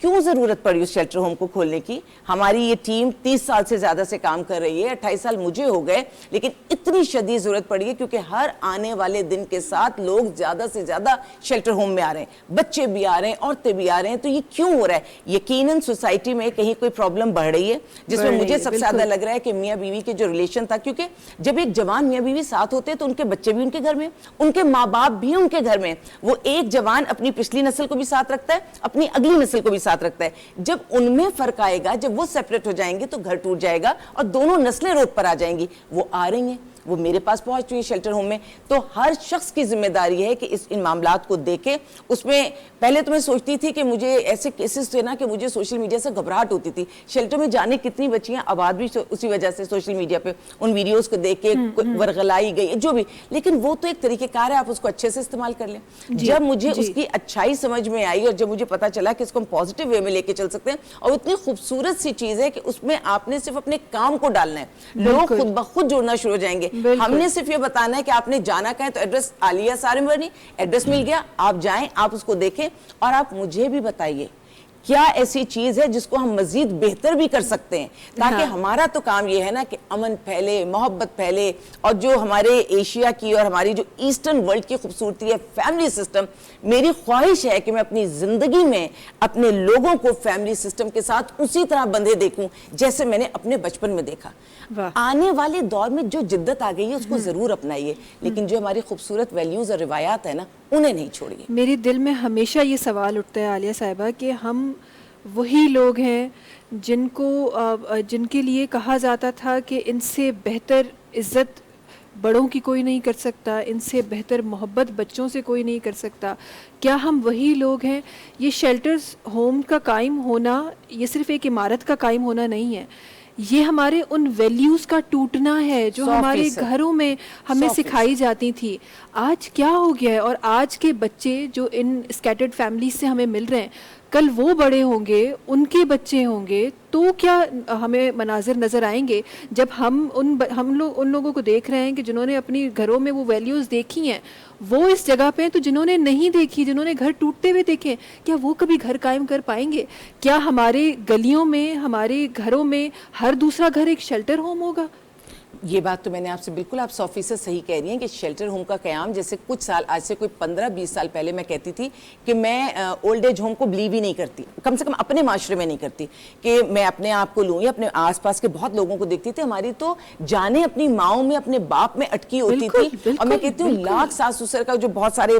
کیوں ضرورت پڑی اس شیلٹر ہوم کو کھولنے کی؟ ہماری یہ ٹیم 30 سال سے زیادہ سے کام کر رہی ہے, 28 سال مجھے ہو گئے, لیکن اتنی شدید ضرورت پڑی ہے کیونکہ ہر آنے والے دن کے ساتھ لوگ زیادہ سے زیادہ شیلٹر ہوم میں آ رہے ہیں, بچے بھی آ رہے ہیں, عورتیں بھی آ رہے ہیں. تو یہ کیوں ہو رہا ہے؟ یقیناً سوسائٹی میں کہیں کوئی پرابلم بڑھ رہی ہے جس میں مجھے سب سے زیادہ لگ رہا ہے کہ میاں بیوی کے جو ریلیشن تھا, کیونکہ جب ایک جوان میاں بیوی ساتھ ہوتے ہیں تو ان کے بچے بھی ان کے گھر میں, ان کے ماں باپ بھی ان کے گھر میں. وہ ایک جوان اپنی پچھلی نسل کو بھی ساتھ رکھتا ہے, اپنی اگلی نسل کو بھی ساتھ رکھتا ہے. جب ان میں فرق آئے گا, جب وہ سیپریٹ ہو جائیں گے تو گھر ٹوٹ جائے گا اور دونوں نسلیں روڈ پر آ جائیں گی. وہ آ رہی ہیں, وہ میرے پاس پہنچ چکی ہے شیلٹر ہوم میں. تو ہر شخص کی ذمہ داری ہے کہ ان معاملات کو دیکھے. اس میں پہلے تو میں سوچتی تھی کہ مجھے ایسے کیسز تھے نا کہ مجھے سوشل میڈیا سے گھبراہٹ ہوتی تھی. شیلٹر میں جانے کتنی بچیاں آباد بھی اسی وجہ سے سوشل میڈیا پہ ان ویڈیوز کو دیکھ کے ورغلائی گئی جو بھی, لیکن وہ تو ایک طریقہ کار ہے, آپ اس کو اچھے سے استعمال کر لیں. جب مجھے اس کی اچھائی سمجھ میں آئی اور جب مجھے پتا چلا کہ اس کو ہم پازیٹیو وے میں لے کے چل سکتے ہیں, اور اتنی خوبصورت سی چیز ہے کہ اس میں آپ نے صرف اپنے کام کو ڈالنا ہے, لوگ خود بخود جڑنا شروع ہو جائیں گے. ہم نے صرف یہ بتانا ہے کہ آپ نے جانا کہا ہے, تو ایڈریس عالیہ سارمورنی, ایڈریس مل گیا, آپ جائیں, آپ اس کو دیکھیں, اور آپ مجھے بھی بتائیے کیا ایسی چیز ہے جس کو ہم مزید بہتر بھی کر سکتے ہیں, تاکہ ہمارا تو کام یہ ہے نا کہ امن پھیلے, محبت پھیلے. اور جو ہمارے ایشیا کی اور ہماری جو ایسٹرن ورلڈ کی خوبصورتی ہے فیملی سسٹم, میری خواہش ہے کہ میں اپنی زندگی میں اپنے لوگوں کو فیملی سسٹم کے ساتھ اسی طرح بندھے دیکھوں جیسے میں نے اپنے بچپن میں دیکھا. آنے والے دور میں جو جدت آ گئی ہے اس کو ضرور اپنائیے, لیکن جو ہماری خوبصورت ویلیوز اور روایات ہیں نا انہیں نہیں چھوڑیے. میرے دل میں ہمیشہ یہ سوال اٹھتا ہے عالیہ صاحبہ کہ ہم وہی لوگ ہیں جن کے لیے کہا جاتا تھا کہ ان سے بہتر عزت بڑوں کی کوئی نہیں کر سکتا, ان سے بہتر محبت بچوں سے کوئی نہیں کر سکتا. کیا ہم وہی لوگ ہیں؟ یہ شیلٹرز ہوم کا قائم ہونا یہ صرف ایک عمارت کا قائم ہونا نہیں ہے, یہ ہمارے ان ویلیوز کا ٹوٹنا ہے جو ہمارے گھروں میں ہمیں سکھائی جاتی تھی. آج کیا ہو گیا ہے؟ اور آج کے بچے جو ان اسکیٹرڈ فیملیز سے ہمیں مل رہے ہیں, کل وہ بڑے ہوں گے, ان کے بچے ہوں گے, تو کیا ہمیں مناظر نظر آئیں گے جب ہم لوگ ان لوگوں کو دیکھ رہے ہیں کہ جنہوں نے اپنی گھروں میں وہ ویلیوز دیکھی ہیں وہ اس جگہ پہ ہیں, تو جنہوں نے نہیں دیکھی, جنہوں نے گھر ٹوٹتے ہوئے دیکھے, کیا وہ کبھی گھر قائم کر پائیں گے؟ کیا ہمارے گلیوں میں, ہمارے گھروں میں ہر دوسرا گھر ایک شیلٹر ہوم ہوگا؟ یہ بات تو میں نے آپ سے بالکل, آپ 100% صحیح کہہ رہی ہیں کہ شیلٹر ہوم کا قیام, جیسے کچھ سال, آج سے کوئی 15-20 سال پہلے میں کہتی تھی کہ میں اولڈ ایج ہوم کو بلیو ہی نہیں کرتی, کم سے کم اپنے معاشرے میں نہیں کرتی, کہ میں اپنے آپ کو لوں یا اپنے آس پاس کے بہت لوگوں کو دیکھتی تھی. ہماری تو جانیں اپنی ماؤں میں, اپنے باپ میں اٹکی ہوتی تھی. اور میں کہتی ہوں لاکھ ساس سسر کا جو بہت سارے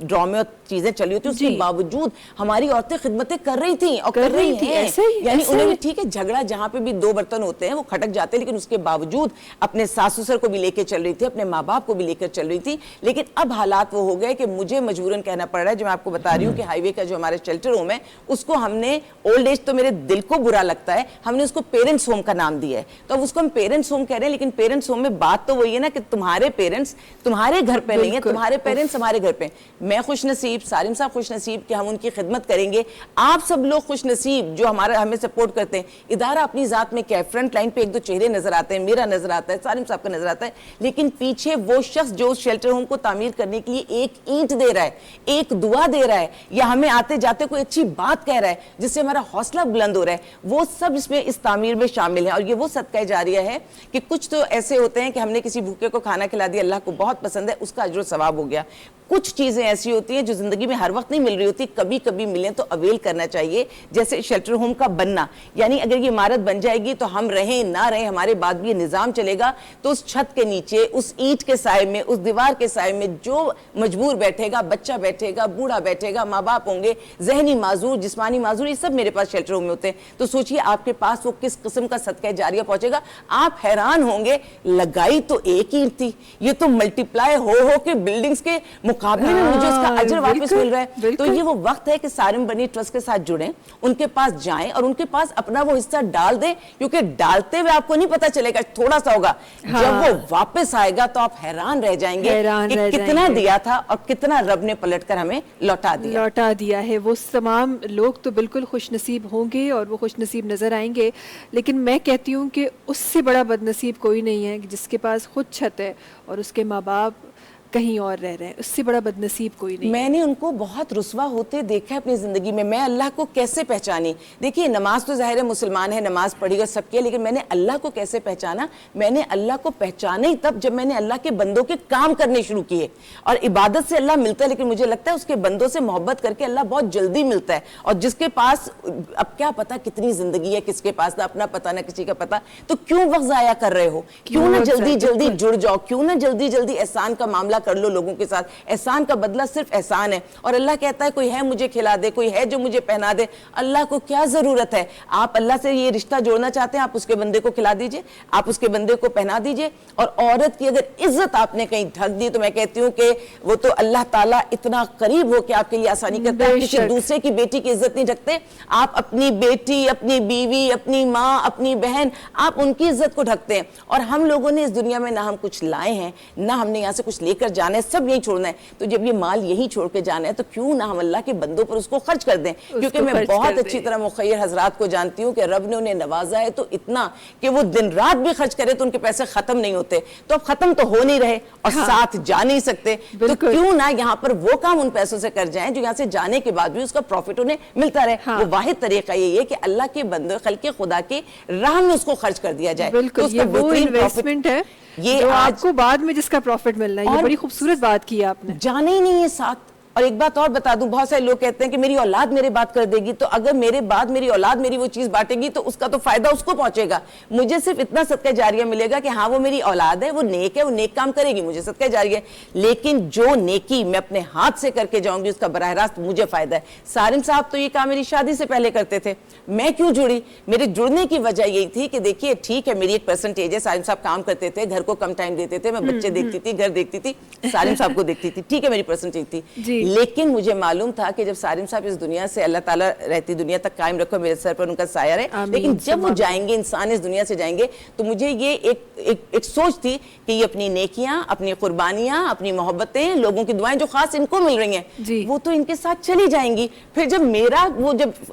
ڈرامے اور چیزیں چلی ہوتی, اس کے باوجود ہماری عورتیں خدمتیں کر رہی تھیں اور کر رہی ہیں. یعنی انہوں نے, ٹھیک ہے جھگڑا جہاں پہ بھی 2 برتن ہوتے ہیں وہ کھٹک جاتے ہیں, لیکن اس کے باوجود اپنے ساس سسر کو بھی لے کے چل رہی تھی, اپنے ماں باپ کو بھی لے کر چل رہی تھی. لیکن اب حالات وہ ہو گئے کہ مجھے مجبوراً کہنا پڑ رہا ہے, جو میں آپ کو بتا رہی ہوں کہ ہائی وے کا جو ہمارا شیلٹر ہوم ہے اس کو ہم نے, اولڈ ایج تو میرے دل کو برا لگتا ہے, ہم نے اس کو پیرنٹس ہوم کا نام دیا ہے. تو اب اس کو ہم پیرنٹس ہوم کہہ رہے ہیں, لیکن پیرنٹس ہوم میں بات تو وہی ہے نا کہ تمہارے پیرنٹس تمہارے گھر پہ نہیں ہے, تمہارے پیرنٹس ہمارے گھر پہ. میں خوش نصیب, سالم صاحب خوش نصیب کہ ہم ان کی خدمت کریں گے. آپ سب لوگ خوش نصیب جو ہمیں سپورٹ کرتے ہیں. ادارہ اپنی ذات میں کیا ہے, فرنٹ لائن پہ 1-2 چہرے نظر آتے ہیں, میرا نظر آتا آتا ہے, سالم صاحب کا نظر آتا ہے, لیکن پیچھے وہ شخص جو اس شیلٹر ہوم کو تعمیر کرنے کے لیے ایک اینٹ دے رہا ہے, ایک دعا دے رہا ہے, یا ہمیں آتے جاتے کوئی اچھی بات کہہ رہا ہے جس سے ہمارا حوصلہ بلند ہو رہا ہے, وہ سب اس میں اس تعمیر میں شامل ہیں. اور یہ وہ صدقہ جاریہ ہے کہ کچھ تو ایسے ہوتے ہیں کہ ہم نے کسی بھوکے کو کھانا کھلا دیا, اللہ کو بہت پسند ہے, اس کا اجر و ثواب ہو گیا. کچھ چیزیں ایسی ہوتی ہیں جو زندگی میں ہر وقت نہیں مل رہی ہوتی, کبھی کبھی ملیں تو اویل کرنا چاہیے. جیسے شیلٹر ہوم کا بننا, یعنی اگر یہ عمارت بن جائے گی تو ہم رہیں نہ رہیں, ہمارے بعد بھی یہ نظام چلے گا, تو اس چھت کے نیچے, اس اینٹ کے سائے میں, اس دیوار کے سائے میں جو مجبور بیٹھے گا, بچہ بیٹھے گا, بوڑھا بیٹھے گا, ماں باپ ہوں گے, ذہنی معذور, جسمانی معذور, یہ سب میرے پاس شیلٹر ہوم میں ہوتے ہیں. تو سوچئے آپ کے پاس وہ کس قسم کا صدقہ جاریہ پہنچے گا. آپ حیران ہوں گے, لگائی تو ایک اینٹ تھی, یہ تو ملٹی پلائی ہو کے بلڈنگز کے مقابلے میں مجھے اس کا اجر واپس مل رہا ہے. تو یہ وہ وقت ہے کہ سارم بنی ٹرسٹ کے ساتھ جڑیں, ان کے پاس جائیں اور ان کے پاس اپنا وہ حصہ ڈال دیں, کیونکہ ڈالتے ہوئے آپ کو نہیں پتا چلے گا, تھوڑا سا ہوگا, جب وہ واپس آئے گا تو آپ حیران رہ جائیں گے کہ کتنا دیا تھا اور کتنا رب نے پلٹ کر ہمیں لوٹا دیا ہے. وہ تمام لوگ تو بالکل خوش نصیب ہوں گے اور وہ خوش نصیب نظر آئیں گے, لیکن میں کہتی ہوں کہ اس سے بڑا بد نصیب کوئی نہیں ہے جس کے پاس خود چھت ہے اور اس کے ماں باپ کہیں اور رہ رہے ہیں. اس سے بڑا بد نصیب کوئی نہیں. میں نے ان کو بہت رسوا ہوتے دیکھا ہے اپنی زندگی میں. میں اللہ کو کیسے پہچانی, دیکھیے نماز تو ظاہر ہے مسلمان ہے, نماز پڑھی اور سب کیا, لیکن میں نے اللہ کو کیسے پہچانا؟ میں نے اللہ کو پہچانا ہی تب جب میں نے اللہ کے بندوں کے کام کرنے شروع کیے. اور عبادت سے اللہ ملتا ہے, لیکن مجھے لگتا ہے اس کے بندوں سے محبت کر کے اللہ بہت جلدی ملتا ہے. اور جس کے پاس اب کیا پتا کتنی زندگی ہے, کس کے پاس نہ اپنا پتا نہ کسی کا پتا, تو کیوں وقت ضائع کر رہے ہو؟ کیوں نہ جلدی جلدی جڑ جاؤ, کیوں نہ جلدی جلدی احسان کا معاملہ کر لو لوگوں کے ساتھ. احسان کا بدلہ صرف احسان ہے. اور اللہ کہتا ہے کوئی ہے مجھے کھلا دے, کوئی ہے جو مجھے پہنا دے. اللہ کو کیا ضرورت ہے؟ آپ اللہ سے یہ رشتہ جوڑنا چاہتے ہیں, آپ اس کے بندے کو کھلا دیجئے, آپ اس کے بندے کو پہنا دیجئے. اور عورت کی اگر عزت آپ نے کہیں ڈھک دی تو میں کہتی ہوں کہ وہ تو اللہ تعالیٰ اتنا قریب ہو کہ آپ کے لیے آسانی کرتا ہے. کسی دوسرے کی بیٹی کی عزت نہیں ڈھکتے, آپ اپنی بیٹی, اپنی بیوی, اپنی ماں, اپنی بہن, آپ ان کی عزت کو ڈھکتے ہیں. اور ہم لوگوں نے اس دنیا میں نہ ہم کچھ لائے ہیں, نہ ہم نے یہاں سے کچھ لے کر جانا ہے, سب یہی چھوڑنا ہے. تو جب یہ مال یہی چھوڑ کے جانا ہے تو کیوں نہ ہم اللہ کے بندوں پر اس کو خرچ کر دیں. کیونکہ میں بہت اچھی طرح مخیر حضرات کو جانتی ہوں کہ رب نے انہیں نوازا ہے تو اتنا کہ وہ دن رات بھی خرچ کرے تو ان کے پیسے ختم نہیں ہوتے. تو اب ختم تو ہو نہیں رہے اور ساتھ جا نہیں سکتے, تو کیوں نہ یہاں پر وہ کام ان پیسوں سے کر جائیں جو یہاں سے جانے کے بعد بھی اس کا پروفٹ انہیں ملتا رہے. وہ واحد طریقہ یہ ہے کہ اللہ کے بندے خلق خدا کے راہ میں اس کو خرچ کر دیا جائے. بالکل, یہ وہ انویسٹمنٹ ہے جو آپ کو بعد میں جس کا پروفٹ ملنا ہے. یہ بڑی خوبصورت بات کی آپ نے. جانا ہی نہیں ہے ساتھ. اور ایک بات اور بتا دوں, بہت سارے لوگ کہتے ہیں کہ میری اولاد میرے بات کر دے گی, تو اگر میرے بعد میری اولاد میری وہ چیز بانٹے گی تو اس کا تو فائدہ اس کو پہنچے گا. مجھے صرف اتنا صدقہ جاریہ ملے گا کہ ہاں وہ میری اولاد ہے, وہ نیک ہے, وہ نیک کام کرے گی, مجھے صدقہ جاریہ ہے. لیکن جو نیکی میں اپنے ہاتھ سے کر کے جاؤں گی اس کا براہ راست مجھے فائدہ ہے. سالم صاحب تو یہ کام میری شادی سے پہلے کرتے تھے. میں کیوں جڑی؟ میرے جڑنے کی وجہ یہی تھی کہ دیکھیے ٹھیک ہے میری ایک پرسنٹیج ہے, سالم صاحب کام کرتے تھے, گھر کو کم ٹائم دیتے تھے, میں بچے دیکھتی تھی, گھر دیکھتی تھی, سالم صاحب کو دیکھتی تھی, ٹھیک ہے میری پرسنٹیج تھی. لیکن مجھے معلوم تھا کہ جب سالم صاحب اس دنیا سے, اللہ تعالیٰ رہتی دنیا تک قائم رکھو, میرے سر پر ان کا سایہ رہے, لیکن جب وہ جائیں گے, انسان اس دنیا سے جائیں گے, تو مجھے یہ ایک سوچ تھی کہ یہ اپنی نیکیاں, اپنی قربانیاں, اپنی محبتیں, لوگوں کی دعائیں جو خاص ان کو مل رہی ہیں وہ تو ان کے ساتھ چلی جائیں گی. پھر جب میرا وہ جب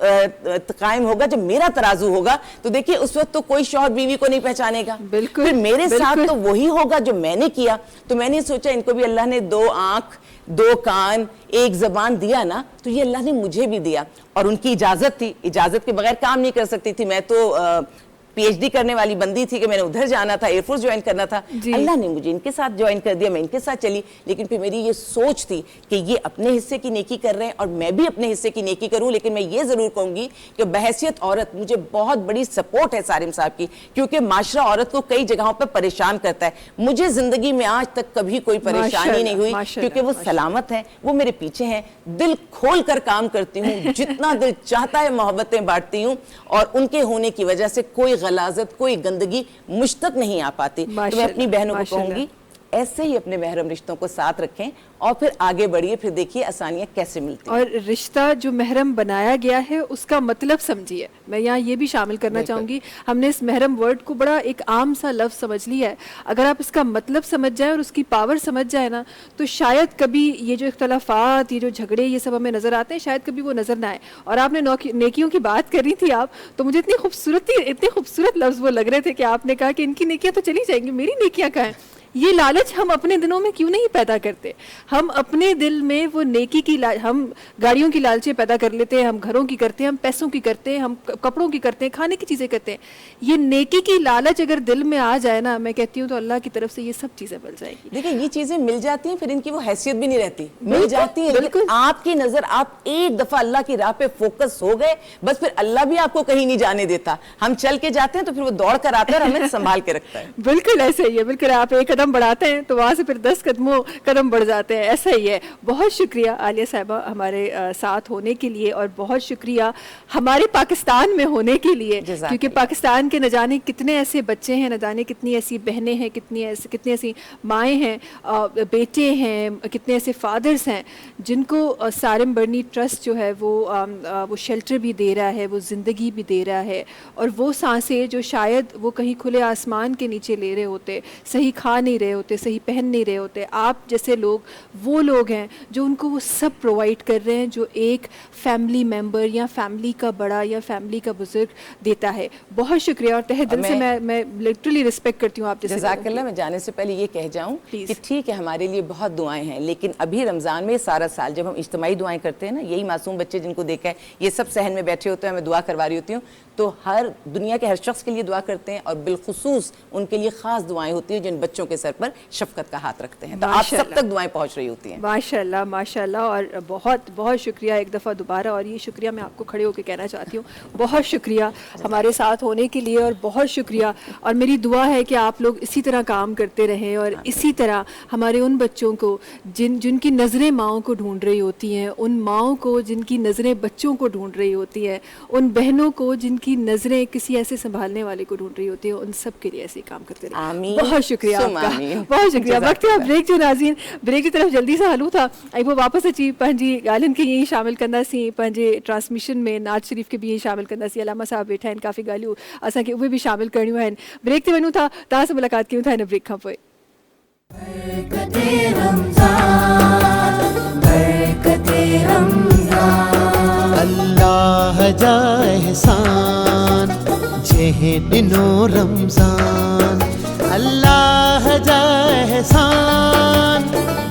قائم ہوگا, جب میرا ترازو ہوگا, تو دیکھیے اس وقت تو کوئی شوہر بیوی کو نہیں پہچانے گا. پھر میرے ساتھ تو وہی ہوگا جو میں نے کیا. تو میں نے سوچا ان کو بھی اللہ نے 2 آنکھ, 2 کان, 1 زبان دیا نا, تو یہ اللہ نے مجھے بھی دیا. اور ان کی اجازت تھی, اجازت کے بغیر کام نہیں کر سکتی تھی. میں تو پی ایچ ڈی کرنے والی بندی تھی کہ میں نے ادھر جانا تھا, ایئر فورس جوائن کرنا تھا. اللہ نے مجھے ان کے ساتھ جوائن کر دیا, میں ان کے ساتھ چلی. لیکن پھر میری یہ سوچ تھی کہ یہ اپنے حصے کی نیکی کر رہے ہیں اور میں بھی اپنے حصے کی نیکی کروں. لیکن میں یہ ضرور کہوں گی کہ بحیثیت عورت مجھے بہت بڑی سپورٹ ہے سارم صاحب کی, کیونکہ معاشرہ عورت کو کئی جگہوں پر پریشان کرتا ہے. مجھے زندگی میں آج تک کبھی کوئی پریشانی نہیں ہوئی, کیونکہ وہ سلامت ہیں, وہ میرے پیچھے ہیں. دل کھول کر کام کرتی ہوں, جتنا دل چاہتا ہے محبتیں بانٹتی ہوں, اور ان کے ہونے کی وجہ سے کوئی غلاظت, کوئی گندگی مجھ تک نہیں آ پاتی. تو میں اپنی بہنوں کو کہوں گی ऐसे ही अपने महरम रिश्तों को साथ रखें और फिर आगे बढ़िए, फिर देखिए आसानियाँ कैसे मिलती हैं। और रिश्ता जो महरम बनाया गया है उसका मतलब समझिए, मैं यहाँ ये भी शामिल करना बिल्कुल। चाहूँगी। हमने इस महरम वर्ड को बड़ा एक आम सा लफ्ज़ समझ लिया है। अगर आप इसका मतलब समझ जाए और उसकी पावर समझ जाए ना, तो शायद कभी ये जो इख्तलाफात, ये जो झगड़े, ये सब हमें नज़र आते हैं, शायद कभी वो नज़र ना आए। और आपने नेकियों की बात कर रही थी आप, तो मुझे इतनी खूबसूरत लफ्ज़ वो लग रहे थे कि आपने कहा कि इनकी नेकियां तो चली जाएंगी, मेरी नेकियां कहाँ हैं। ये लालच हम अपने दिलों में क्यों नहीं पैदा करते? हम अपने दिल में वो नेकी की हम गाड़ियों की लालचें पैदा कर लेते हैं, हम घरों की करते हैं, हम पैसों की करते हैं, हम कपड़ों की करते हैं, खाने की चीज़ें करते हैं। ये नेकी की लालच अगर दिल में आ जाए ना, मैं कहती हूँ तो अल्लाह की तरफ से ये सब चीज़ें मिल जाएगी। देखिए ये चीजें मिल जाती हैं, फिर इनकी वो हैसियत भी नहीं रहती, मिल जाती है, लेकिन आपकी नजर, आप एक दफा अल्लाह की राह पे फोकस हो गए, बस फिर अल्लाह भी आपको कहीं नहीं जाने देता। हम चल के जाते हैं तो फिर वो दौड़ कर आता है और हमें संभाल के रखता है। बिल्कुल ऐसे ही है, बिल्कुल। आप एक कदम बढ़ाते हैं तो वहाँ से फिर 10 कदम बढ़ जाते हैं, ऐसा ही है। बहुत शुक्रिया आलिया साहिबा हमारे साथ होने के लिए, और बहुत शुक्रिया हमारे पाकिस्तान में होने के लिए, क्योंकि पाकिस्तान के न जाने कितने ऐसे बच्चे हैं, न जाने कितनी ऐसी बहनें हैं, कितनी ऐसी माएँ हैं, बेटे हैं, कितने ऐसे फादर्स हैं जिनको सारिम बर्नी ट्रस्ट जो है वो शेल्टर भी दे रहा है, वो ज़िंदगी भी दे रहा है, और वो सांसें जो शायद वो कहीं खुले आसमान के नीचे ले रहे होते, सही खा नहीं रहे होते, सही पहन नहीं रहे होते, आप जैसे लोग वो लोग हैं जो उनको वो सब प्रोवाइड कर रहे हैं जो एक फैमिली मेंबर या फैमिली का बड़ा या फैमिली का बुजुर्ग देता है। बहुत शुक्रिया, और तहे दिल से मैं लिटरली रिस्पेक्ट करती हूँ आप जैसे। जज़ाकल्लाह। मैं जाने से पहले ये कह जाऊँ कि ठीक है हमारे लिए बहुत दुआएं हैं, लेकिन अभी रमज़ान में सारा साल जब हम इज्तिमाई दुआएं करते हैं ना, यही मासूम बच्चे जिनको देखा है ये सब सहन में बैठे होते हैं, मैं दुआ करवा रही होती हूँ, तो हर दुनिया के हर शख्स के लिए दुआ करते हैं, और बिलखुसूस उनके लिए ख़ास दुआएं होती हैं जिन बच्चों के सर पर शफकत का हाथ रखते हैं, तो आप सब तक दुआएं पहुँच रही होती हैं। माशाल्लाह माशाल्लाह, और बहुत बहुत शुक्रिया एक दफ़ा दोबारा, और ये शुक्रिया मैं आपको खड़े होकर कहना चाहती हूँ, बहुत शुक्रिया हमारे साथ होने के लिए, और बहुत शुक्रिया। और मेरी दुआ है कि आप लोग इसी तरह काम करते रहें, और इसी तरह हमारे उन बच्चों को जिनकी नज़रें माओं को ढूंढ रही होती हैं, उन माओं को जिनकी नज़रें बच्चों को ढूंढ रही होती हैं, उन बहनों को जिनकी नज़रें किसी ऐसे संभालने वाले को ढूंढ रही होती हैं, उन सब के लिए ऐसे काम करते रहें। आमीन। बहुत शुक्रिया आपका, बहुत शुक्रिया। वक्त है ब्रेक जो नाज़रीन, ब्रेक की तरफ जल्दी से हलूं था आई वो वापस अची पंहिंजी ॻाल्हियुनि खे यही शामिल कंदासीं, पंहिंजे ट्रांसमिशन में नाज शरीफ के भी यही शामिल कंदासीं। अलामा साहब वेठा आहिनि, काफ़ी ॻाल्हियूं असांखे उहे बि शामिल करणियूं आहिनि। ब्रेक ते वञूं था, तव्हां सां मुलाक़ात कयूं था हिन ब्रेक खां पोइ। अल्लाह जा एहसान जंहिं ॾिनो रमज़ान, अल्लाह जा एहसान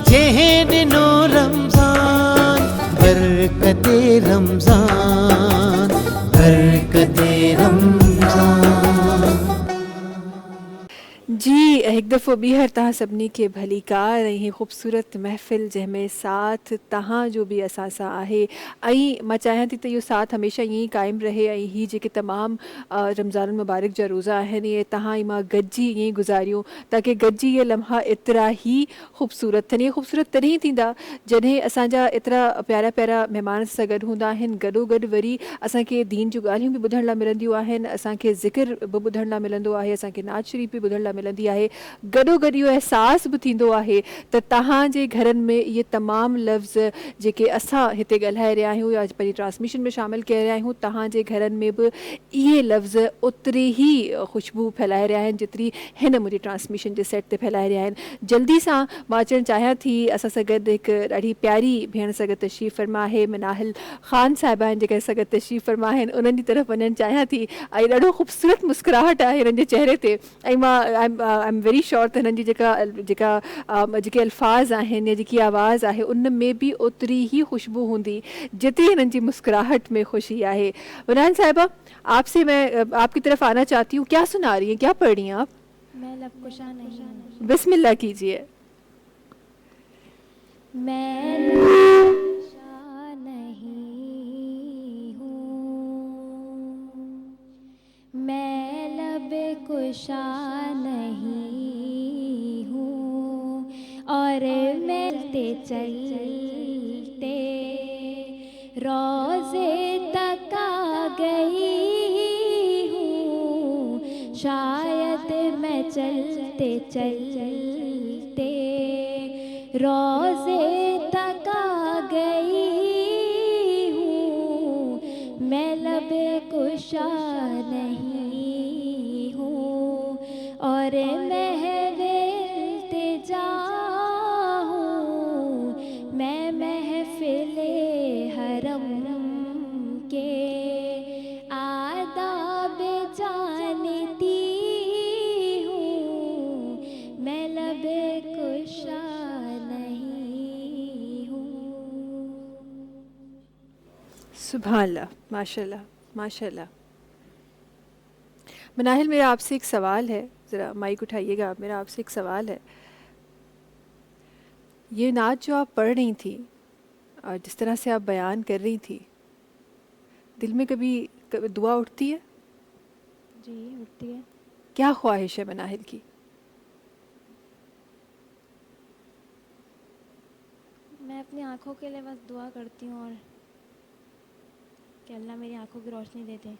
जंहिं ॾिनो रमज़ान, बरकते रमज़ान, बरकते रमज़ान। जी एक दफ़ो ॿीहर तव्हां सभिनी खे भली कार ऐं हीअ ख़ूबसूरत महफ़िल जंहिंमें साथ तव्हां जो बि असां सां आहे, ऐं मां चाहियां थी त इहो साथ हमेशह ईअं ई क़ाइमु रहे, ऐं हीअ जेके तमामु रमज़ान मुबारक जा रोज़ा आहिनि इहे तव्हां ऐं मां गॾिजी ईअं ई गुज़ारियूं, ताकी गॾिजी इहे लम्हा एतिरा ई ख़ूबसूरत थियनि। इहे ख़ूबसूरत तॾहिं थींदा जॾहिं असांजा एतिरा प्यारा प्यारा महिमान सां गॾु हूंदा आहिनि, गॾोगॾु वरी असांखे दीन जूं ॻाल्हियूं बि ॿुधण लाइ मिलंदियूं आहिनि, असांखे ज़िक्र बि ॿुधण लाइ मिलंदो आहे, असांखे नाज शरीफ़ बि ॿुधण लाइ मिलंदी आहे, गॾोगॾु इहो अहसास बि थींदो आहे त तव्हांजे घरनि में इहे तमामु लफ़्ज़ जेके असां हिते ॻाल्हाए रहिया आहियूं या पंहिंजी ट्रांसमिशन में शामिलु करे रहिया आहियूं, तव्हांजे घरनि में बि इहे लफ़्ज़ ओतिरी ई ख़ुशबू फैलाए रहिया आहिनि जेतिरी हिन मुंहिंजी ट्रांसमिशन जे सेट ते फैलाए रहिया आहिनि। जल्दी सां मां अचणु चाहियां थी असां सां गॾु हिकु ॾाढी प्यारी भेण सां गॾु तशरीफ़ फरमा आहे, मिनाहिल ख़ान साहिबा आहिनि जेके असां गॾु तशरीफ़ फरमा आहिनि, उन्हनि जी तरफ़ वञणु चाहियां थी, ऐं ॾाढो ख़ूबसूरत मुस्कुराहट आहे हिननि जे चहिरे ते, ऐं मां आई एम वेरी श्योर त हिननि जी जेके अल्फाज़ आहिनि या जेकी आवाज़ आहे उन में भी ओतिरी ही खुशबू हूंदी जितनी हिननि जी मुस्कुराहट में खुशी आहे। वनान साहिबा, आपसे मैं आपकी तरफ आना चाहती हूँ, क्या सुना रही हैं, क्या पढ़ रही हैं आप? मैं लबकुशा नहीं हूँ। बिस्मिल्लाह कीजिए। मैं लबकुशा नहीं हूँ, मैं लबकुशा नहीं हूँ, और मिलते चलते रोज़े तक आ गई हूँ, शायद मैं चलते चलते रोज़े तक आ गई हूँ, मैं लबे कुशा नहीं हूँ, और महवे इल्तिजा हूँ, मैं महफिले हरम के आदाब जानती हूँ, मैं लबे कुशा नहीं हूँ। सुभान अल्लाह, माशाल्लाह माशाल्लाह। मनाहिल, मेरा आपसे एक सवाल है, ज़रा माइक उठाइएगा आप। मेरा आपसे एक सवाल है, ये नात जो आप पढ़ रही थी और जिस तरह से आप बयान कर रही थी, दिल में कभी दुआ उठती है? जी उठती है। क्या ख्वाहिश है मनाहिल की? मैं अपनी आँखों के लिए बस दुआ करती हूँ, और कि अल्लाह मेरी आँखों की रोशनी दे दे।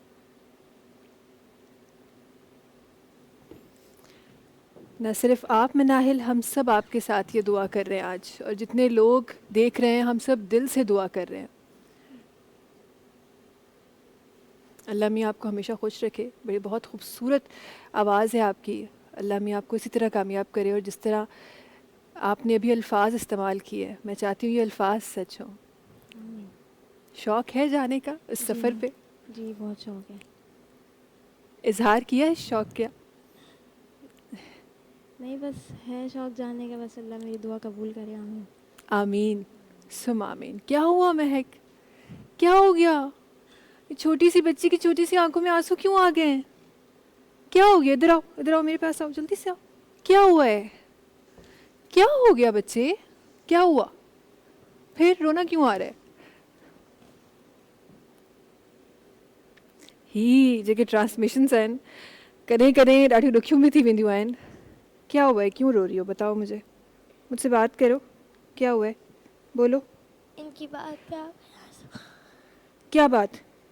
न सिर्फ आप मनाहिल, हम सब आपके साथ ये दुआ कर रहे हैं आज, और जितने लोग देख रहे हैं हम सब दिल से दुआ कर रहे हैं। अल्लाह मियाँ आपको हमेशा खुश रखे। बड़ी बहुत खूबसूरत आवाज़ है आपकी। अल्लाह मियाँ आपको इसी तरह कामयाब करे, और जिस तरह आपने अभी अल्फाज इस्तेमाल किए, मैं चाहती हूँ ये अल्फाज सच हों। शौक़ है जाने का इस सफ़र पे? जी बहुत शौक़ है। इजहार किया इस शौक़ का? नहीं, बस है शौक़ जाने का, बस अल्लाह मेरी दुआ कबूल करे। आमीन आमीन सुम आमीन। क्या हुआ महक, क्या हो गया? ये छोटी सी बच्ची की छोटी सी आंखों में आंसू क्यों आ गए हैं? क्या हो गया? इधर आओ, इधर आओ, मेरे पास आओ, जल्दी से आओ। क्या हुआ है? क्या हो गया बच्चे? क्या हुआ? फिर रोना क्यों आ रहा है? ही जेके ट्रांसमिशंस आहिनि, कॾहिं कॾहिं ॾाढियूं ॾुखियूं बि थी वेंदियूं आहिनि। क्या हुआ है? क्यों रो रही हो? बताओ मुझे, मुझसे बात करो। क्या हुआ है? बोलो। इनकी बात पे आप क्या बात?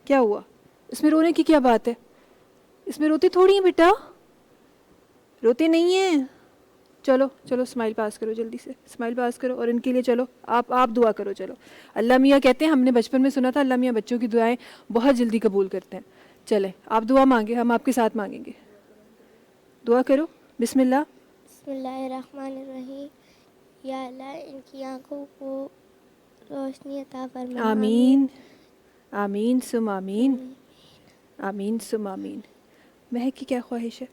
क्या हुआ? इसमें रोने की क्या बात है? इसमें रोते थोड़ी हैं बेटा, रोते नहीं हैं। चलो चलो स्माइल पास करो, जल्दी से स्माइल पास करो, और इनके लिए चलो आप दुआ करो। चलो, अल्लाह मियाँ कहते हैं, हमने बचपन में सुना था, अल्लाह मियाँ बच्चों की दुआएं बहुत जल्दी कबूल करते हैं। चले आप दुआ मांगे, हम आपके साथ मांगेंगे। दुआ करो, बिस्मिल्लाह। बिस्मिल्लाहिर्रहमानिर्रहीम। या अल्लाह इनकी आंखों को रोशनी अता फरमा। आमीन आमीन सुम आमीन, आमीन सुम आमीन। महक की क्या ख्वाहिश है?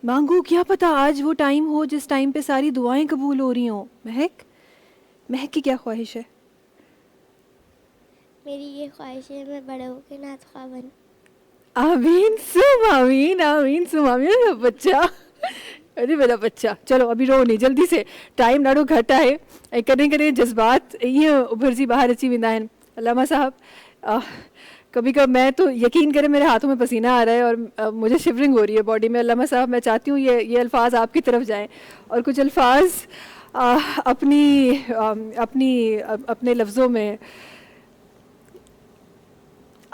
मांगो, क्या पता आज वो टाइम हो जिस टाइम पे सारी दुआएं कबूल हो रही हों। महक की क्या ख्वाहिश है? मेरी ये ख्वाहिश है मैं बड़े होकर नात ख्वाह बनूं। आमीन सुम आमीन, आमीन सुम आमीन। अरे बच्चा, अरे मेरा बच्चा, चलो अभी रो नहीं, जल्दी से, टाइम ॾाढो घटि आहे ऐं कॾहिं कॾहिं जज़्बात ईअं उभरजी ॿाहिरि अची वेंदा आहिनि। अल्लामा साहब, कभी कभी मैं तो यकीन करें मेरे हाथों में पसीना आ रहा है और मुझे शिवरिंग हो रही है बॉडी में। अल्लामा साहब, मैं चाहती हूँ ये अल्फाज आपकी तरफ जाएं, और कुछ अल्फाज अपने लफ्ज़ों में।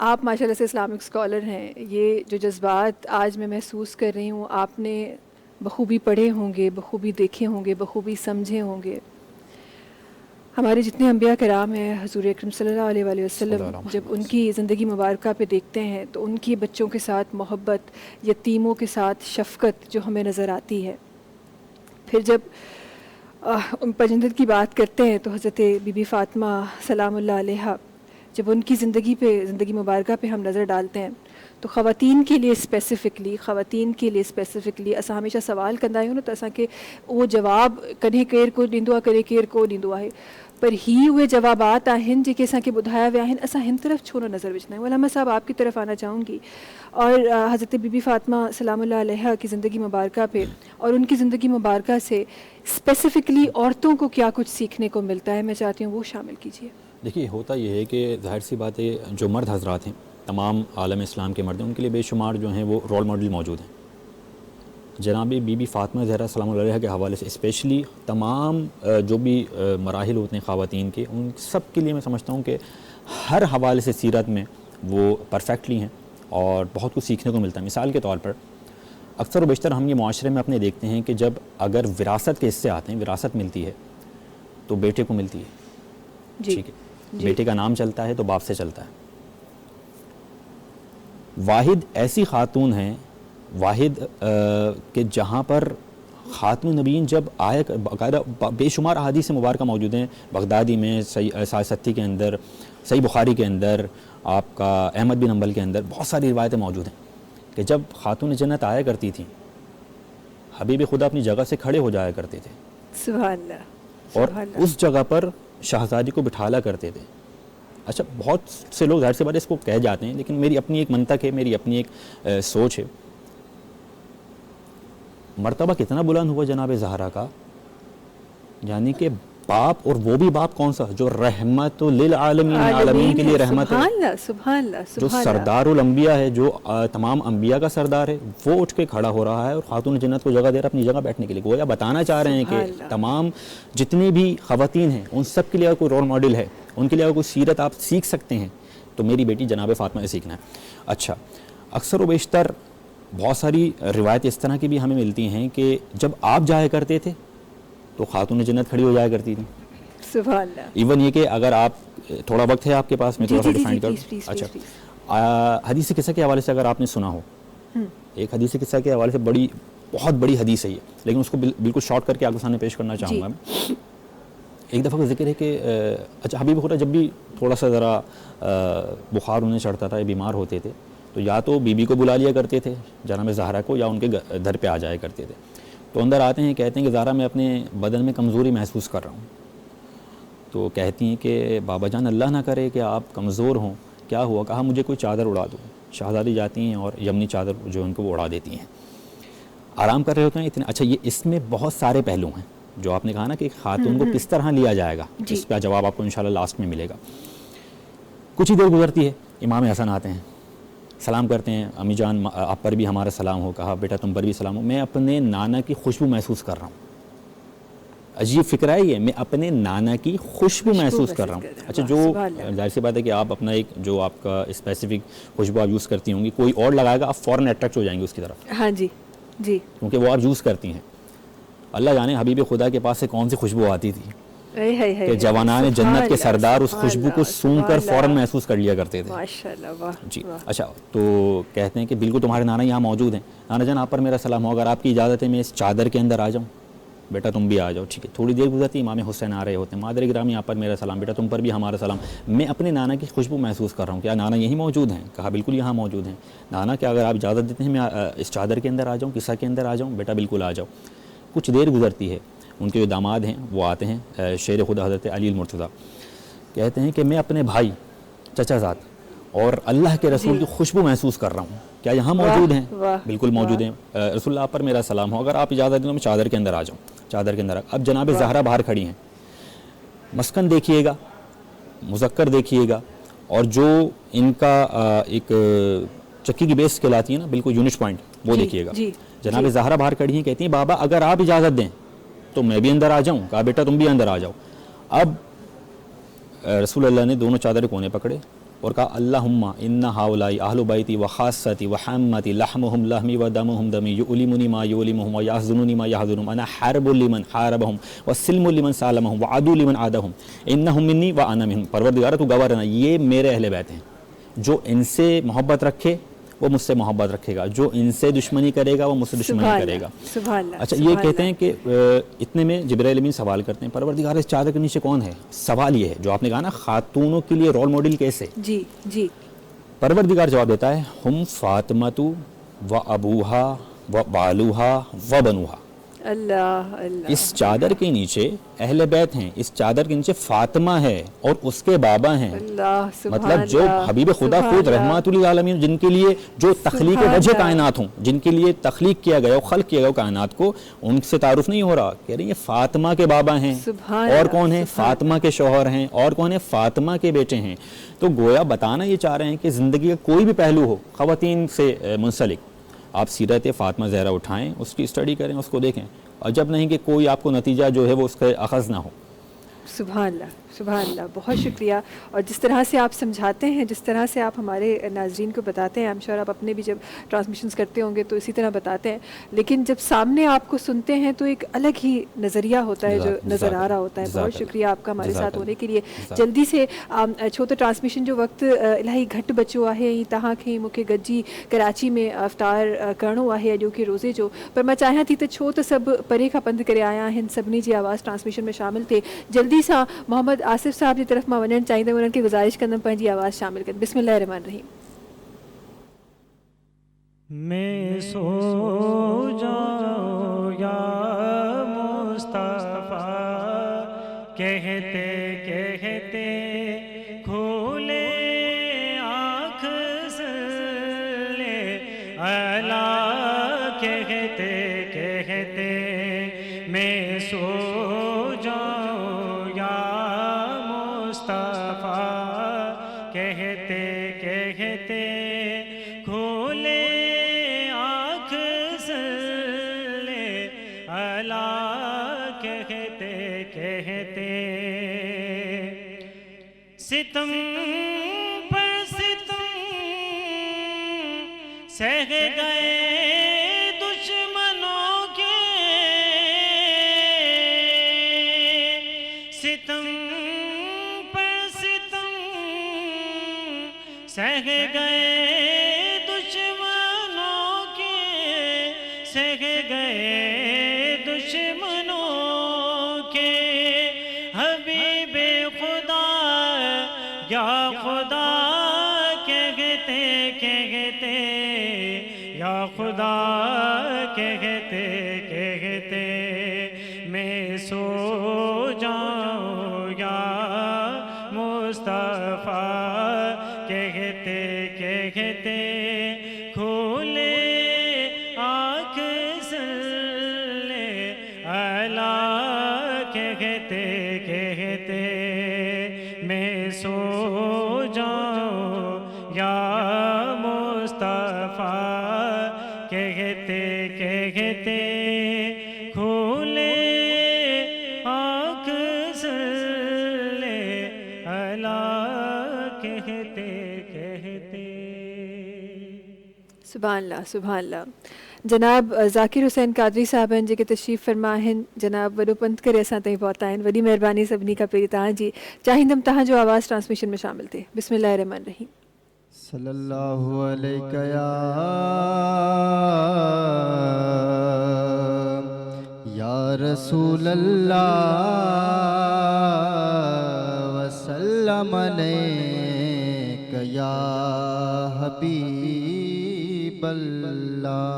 आप माशाल्लाह से इस्लामिक स्कॉलर हैं, ये जो जज्बात आज मैं महसूस कर रही हूँ आपने बखूबी पढ़े होंगे, बखूबी देखे होंगे, बखूबी समझे होंगे। हमारे जितने अंबिया कराम हैं, हुज़ूर अकरम सल्लल्लाहु अलैहि वसल्लम, जब उनकी ज़िंदगी मुबारक पे देखते हैं तो उनकी बच्चों के साथ मोहब्बत, यतीमों के साथ शफ़क़त जो हमें नज़र आती है। फिर जब उन पजंदत की बात करते हैं तो हज़रत बीबी फ़ातिमा सलामुल्लाह अलैहा, जब उनकी ज़िंदगी मुबारक पे हम नज़र डालते हैं तो ख़वातीन के लिए स्पेसिफ़िकली असां हमेशा सवाल कंदा आहियूं न, त असांखे उहो जवाब कॾहिं केर को ॾींदो आहे, कॾहिं केर को ॾींदो आहे, पर ही उहे जवाबात आहिनि जेके असांखे ॿुधाया विया आहिनि। असां हिन तरफ़ छो न नज़र विझंदा आहियूं? अल्लामा साहब, आपकी तरफ आना चाहूँगी, और हज़रत बीबी फ़ातिमा सलामुल्लाह अलैहा की ज़िंदगी मुबारक पे और उनकी ज़िंदगी मुबारक से स्पेसिफ़िकली औरतों को क्या कुछ सीखने को मिलता है, मैं चाहती हूँ वो शामिल कीजिए। देखिए, होता ये है कि ज़ाहिर सी बात है, जो मर्द हज़रात हैं, तमाम आलम इस्लाम के मर्द हैं, उनके लिए बेशुमार जो हैं वो रोल मॉडल मौजूद हैं। जनाब बीबी फ़ातिमा ज़हरा सलामुल्लाह अलैहा के हवाले से स्पेशली तमाम जो भी मराहिल होते हैं ख़वातीन के, उन सब के लिए मैं समझता हूँ कि हर हवाले से सीरत में वो परफेक्टली हैं और बहुत कुछ सीखने को मिलता है। मिसाल के तौर पर اکثر و بیشتر ہم یہ معاشرے میں اپنے دیکھتے ہیں کہ جب اگر وراثت کے حصے آتے ہیں، وراثت ملتی ہے تو بیٹے کو ملتی ہے، جی ٹھیک ہے، بیٹے کا نام چلتا ہے تو باپ سے چلتا ہے۔ واحد ایسی خاتون ہیں، واحد کہ جہاں پر خاتم النبیین جب آئے، باقاعدہ بے شمار احادیث مبارکہ موجود ہیں، بغدادی میں، سیاسی کے اندر، صحیح بخاری کے اندر، آپ کا احمد بن حنبل کے اندر بہت ساری روایتیں موجود ہیں کہ جب خاتون جنت آیا کرتی تھیں، حبیب خدا اپنی جگہ سے کھڑے ہو جایا کرتے تھے سبحان اللہ، اور سبحان اللہ۔ اس جگہ پر شہزادی کو بٹھالا کرتے تھے۔ اچھا، بہت سے لوگ ظاہر سی بات ہے اس کو کہہ جاتے ہیں، لیکن میری اپنی ایک منطق ہے، میری اپنی ایک سوچ ہے۔ مرتبہ کتنا بلند ہوا جناب زہرا کا، یعنی کہ باپ، اور وہ بھی باپ کون سا، جو رحمت للعالمین، عالمین کے لیے رحمت ہے، سبحان اللہ، سبحان اللہ، جو سبحان اللہ۔ سردار الانبیاء ہے، جو تمام انبیاء کا سردار ہے، وہ اٹھ کے کھڑا ہو رہا ہے اور خاتون جنت کو جگہ دے رہا ہے اپنی جگہ بیٹھنے کے لیے۔ گویا بتانا چاہ رہے ہیں کہ سبحان اللہ۔ تمام جتنی بھی خواتین ہیں ان سب کے لیے اگر کوئی رول ماڈل ہے، ان کے لیے اگر کوئی سیرت آپ سیکھ سکتے ہیں تو میری بیٹی جناب فاطمہ سے سیکھنا ہے۔ اچھا، اکثر و بیشتر بہت ساری روایت اس طرح کی بھی ہمیں ملتی ہیں کہ جب آپ جایا کرتے تھے تو خاتون جنت کھڑی ہو جایا کرتی تھی۔ سبحان اللہ۔ ایون یہ کہ اگر آپ، تھوڑا وقت ہے آپ کے پاس، میں جی تھوڑا سا جی جی ڈیفائن جی، کروں۔ پلیز پلیز اچھا، پلیز۔ حدیث قصہ کے حوالے سے اگر آپ نے سنا ہو، ایک حدیث قصہ کے حوالے سے بہت بڑی حدیث ہے یہ، لیکن اس کو بالکل شارٹ کر کے آپ کے سامنے پیش کرنا چاہوں گا میں۔ ایک دفعہ کا ذکر ہے کہ اچھا، حبیب خدا جب بھی تھوڑا سا ذرا بخار انہیں چڑھتا تھا یا بیمار ہوتے تھے تو یا تو بی بی کو بلا لیا کرتے تھے جناب زہرا کو، یا ان کے گھر پہ آ جایا کرتے تھے۔ تو اندر آتے ہیں، کہتے ہیں کہ زہرا میں اپنے بدن میں کمزوری محسوس کر رہا ہوں۔ تو کہتی ہیں کہ بابا جان اللہ نہ کرے کہ آپ کمزور ہوں، کیا ہوا؟ کہا مجھے کوئی چادر اڑا دو۔ شہزادی جاتی ہیں اور یمنی چادر جو ان کو وہ اڑا دیتی ہیں، آرام کر رہے ہوتے ہیں اتنے۔ اچھا، یہ اس میں بہت سارے پہلو ہیں جو آپ نے کہا نا کہ خاتون کو کس طرح لیا جائے گا، اس کا جواب آپ کو انشاءاللہ لاسٹ میں ملے گا۔ کچھ ہی دیر گزرتی ہے، امام حسن آتے ہیں، سلام کرتے ہیں، امی جان آپ پر بھی ہمارا سلام ہو۔ کہا بیٹا تم پر بھی سلام ہو، میں اپنے نانا کی خوشبو محسوس کر رہا ہوں۔ عجیب فکر ہے یہ، میں اپنے نانا کی خوشبو محسوس کر رہا ہوں۔ اچھا، جو ظاہر سی بات ہے کہ آپ اپنا ایک جو آپ کا اسپیسیفک خوشبو آپ یوز کرتی ہوں گی، کوئی اور لگائے گا آپ فوراً اٹریکٹ ہو جائیں گے اس کی طرف، ہاں جی جی، کیونکہ وہ آپ یوز کرتی ہیں۔ اللہ جانے حبیب خدا کے پاس سے کون سی خوشبو آتی تھی کہ جوانان جنت کے سردار اس خوشبو کو سونگھ کر فوراً محسوس کر لیا کرتے تھے۔ ماشاءاللہ، واہ جی، اچھا، تو کہتے ہیں کہ بالکل تمہارے نانا یہاں موجود ہیں، نانا جان آپ پر میرا سلام ہو، اگر آپ کی اجازت ہے میں اس چادر کے اندر آ جاؤں؟ بیٹا تم بھی آ جاؤ، ٹھیک ہے۔ تھوڑی دیر گزرتی، امام حسین آ رہے ہوتے ہیں، مادر گرامی آپ پر میرا سلام، بیٹا تم پر بھی ہمارا سلام، میں اپنے نانا کی خوشبو محسوس کر رہا ہوں، کیا نانا یہیں موجود ہیں؟ کہا بالکل یہاں موجود ہیں۔ نانا کیا اگر آپ اجازت دیتے ہیں میں اس چادر کے اندر آ جاؤں، قصہ کے اندر آ جاؤں؟ بیٹا بالکل آ جاؤ۔ کچھ دیر گزرتی ہے، ان کے جو داماد ہیں وہ آتے ہیں، شیر خدا حضرت علی المرتضیٰ، کہتے ہیں کہ میں اپنے بھائی چچا زاد اور اللہ کے رسول کی خوشبو محسوس کر رہا ہوں، کیا یہاں موجود ہیں؟ بالکل موجود ہیں، رسول اللہ پر میرا سلام ہو، اگر آپ اجازت دیں میں چادر کے اندر آ جاؤں۔ چادر کے اندر اب جناب زہرا باہر کھڑی ہیں، مسکن دیکھیے گا، مذکر دیکھیے گا، اور جو ان کا ایک چکی کی بیس کہلاتی ہے نا، بالکل یونٹ پوائنٹ، وہ دیکھیے گا۔ جناب زہرا باہر کھڑی ہیں، کہتی ہیں بابا اگر آپ اجازت دیں تو میں بھی اندر آ جاؤں؟ کہا بیٹا تم بھی اندر آ جاؤ۔ اب رسول اللہ نے دونوں چادر کونے پکڑے اور کہا اللہم ان ہؤلاء اہل بیتی وخاصتی وحمتی لحمہم لحمی ودمہم دمی یؤلمنی ما یؤلمہم ویحزننی ما یحزنہم انا حرب لمن حاربہم وسلم لمن سالمہم وعدو لمن عادہم انہم منی وانا منہم۔ پروردگار تو گواہ رہنا، یہ میرے اہل بیت ہیں، جو ان سے محبت رکھے وہ مجھ سے محبت رکھے گا، جو ان سے دشمنی کرے گا وہ مجھ سے دشمنی کرے گا۔ اچھا، یہ کہتے ہیں کہ اتنے میں جبرائیل امین سوال کرتے ہیں پروردگار اس چادر کے نیچے کون ہے؟ سوال یہ ہے جو آپ نے کہا نا خاتونوں کے لیے رول ماڈل کیسے؟ جی جی، پروردگار جواب دیتا ہے ہم فاطمۃ و ابوہا و بالوہا و بنوہا۔ اللہ اللہ، اس چادر کے نیچے اہل بیت ہیں، اس چادر کے نیچے فاطمہ ہے اور اس کے بابا ہیں، اللہ، سبحان مطلب جو اللہ، حبیب خدا خود رحمت للعالمین، جن کے لیے جو تخلیق وجہ کائنات ہوں، جن کے لیے تخلیق کیا گیا خلق کیا گیا کائنات کو، ان سے تعارف نہیں ہو رہا، کہہ رہے ہیں یہ فاطمہ کے بابا ہیں، اور کون ہیں؟ فاطمہ کے شوہر ہیں، اور کون ہیں؟ فاطمہ کے بیٹے ہیں۔ تو گویا بتانا یہ چاہ رہے ہیں کہ زندگی کا کوئی بھی پہلو ہو خواتین سے منسلک، آپ سیرت فاطمہ زہرا اٹھائیں، اس کی اسٹڈی کریں، اس کو دیکھیں، اور جب نہیں کہ کوئی آپ کو نتیجہ جو ہے وہ اس کا اخذ نہ ہو۔ سبحان اللہ۔ سبحان اللہ، بہت شکریہ. اور جس طرح سے آپ سمجھاتے ہیں، جس طرح سے آپ ہمارے ناظرین کو بتاتے ہیں، I'm sure آپ اپنے بھی جب ٹرانسمیشنز کرتے ہوں گے تو اسی طرح بتاتے ہیں، لیکن جب سامنے آپ کو سنتے ہیں تو ایک الگ ہی نظریہ ہوتا ہے جو نظر آ رہا ہوتا ہے. بہت شکریہ آپ کا ہمارے ساتھ ہونے کے لیے. جلدی سے چھو تو ٹرانسمیشن جو وقت الہی گھٹ بچو ہے تہاں کھیں مکھے گجی کراچی میں افطار کرنو ہے جو کہ روزے جو پر میں چاہیاں تھی تو چھو تو سب پرے کا پند کرے آیا ہیں سبنی جی آواز ٹرانسمیشن میں شامل تھے. جلدی سا محمد آصف صاحب کی طرف میں ونن چاہیے انہوں کی گزارش کرنا پنجی آواز شامل کر. بسم اللہ الرحمن الرحیم. میں سو جاؤں یا مصطفیٰ کہتے کہتے کھولے آنکھ سے اللہ کہتے کہتے میں سو جاؤں یا مصطفیٰ کہتے کہتے کھولے آنکھ سے اللہ کہتے کہتے ستم پر ستم سہ گئے دشمنوں کے ستم پر ستم سہ گئے دشمنوں کے سہ گئے دشمنوں کے حبیب خدا یا خدا کہتے کہتے یا خدا کہتے کہتے میں سو جاؤں یا مصطفیٰ کہتے کہتے کھولے آنکھ سے اللہ کہتے کہتے میں سو جاؤں یا مصطفیٰ کہتے کہتے کھولے آنکھ سے اللہ کہتے کہتے. سبحان اللہ سبحان اللہ. جناب ذاکر حسین قادری صاحب ہیں جی کے تشریف فرما ہیں جناب وڈو پنت کرے اساں تائیں پہنچا ہیں وڈی مہربانی سبنی کا پیری تہاں جی چاہیندم تہاں جو آواز ٹرانسمیشن میں شامل تھے. بسم اللہ الرحمن الرحیم. صلی اللہ علیہ یا رسول اللہ وسلم علیک یا حبیب اللہ.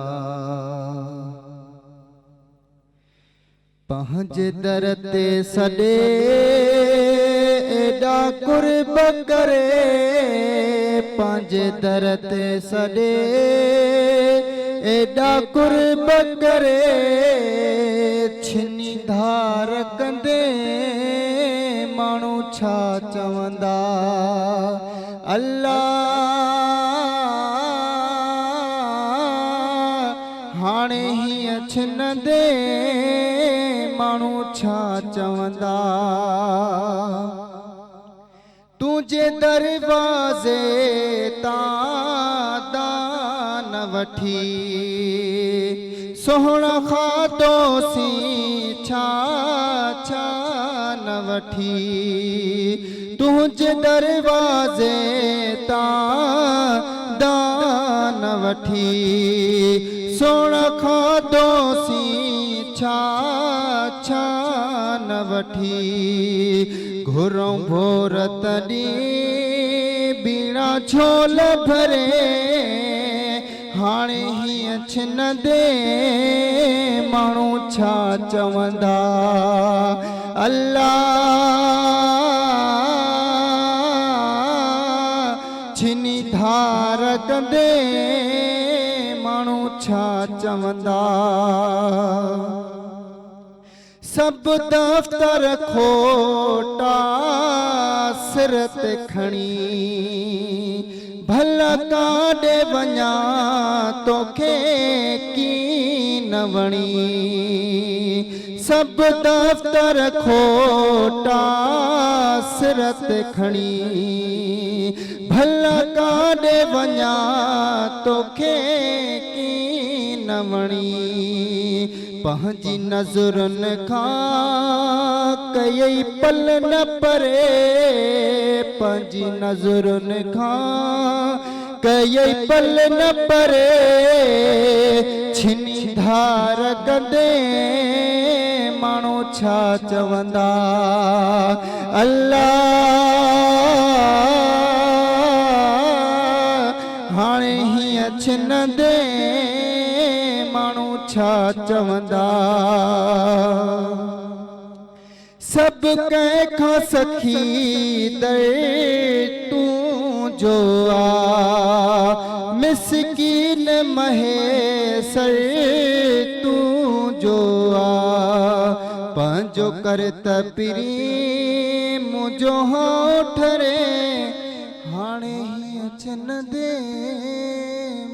پہنج درتے سڈے ایڈا قرب کرے پانچ درتے سڈے ایڈا قرب کرے چھنی دھار کندے مانو چھا چوندا اللہ ہانے ہی اچھن دے مانو چھا چوندا تجھے دروازے تاں دان وٹھی سوہنا خادو سی چھا چھا نہ وٹھی تجھے دروازے تاں دان وٹھی سوہنا خادو سی چھا چھا نہ وٹھی گھروں بھورت دی بیڑا چھول بھرے ہانے ہی اچھن دے مانو چھا چوندا اللہ چھنی دھار کندے مانو چھا چوندا سب دفتر کھوٹا سرت کھنی بھلا کاڈے ونیا توکھے کی نہ وڑی सब दफ्तर खोटा सिरत खणी भला काॾे वञा तोखे की न वणी पंहिंजी नज़रुनि खां कई पल न परे पंहिंजी नज़रुनि खां कई पल न परे छिनी धार गदे माण्हू छा चवंदा अल्लाह हाणे हीअं छिनंदे माण्हू छा चवंदा सभु कंहिंखां सखी दर तूं जो आ मिसकीन महेसर तूं जो आ पंहिंजो कर त पिरी मुंहिंजो होठ रे हाणे हीअं छिनंदे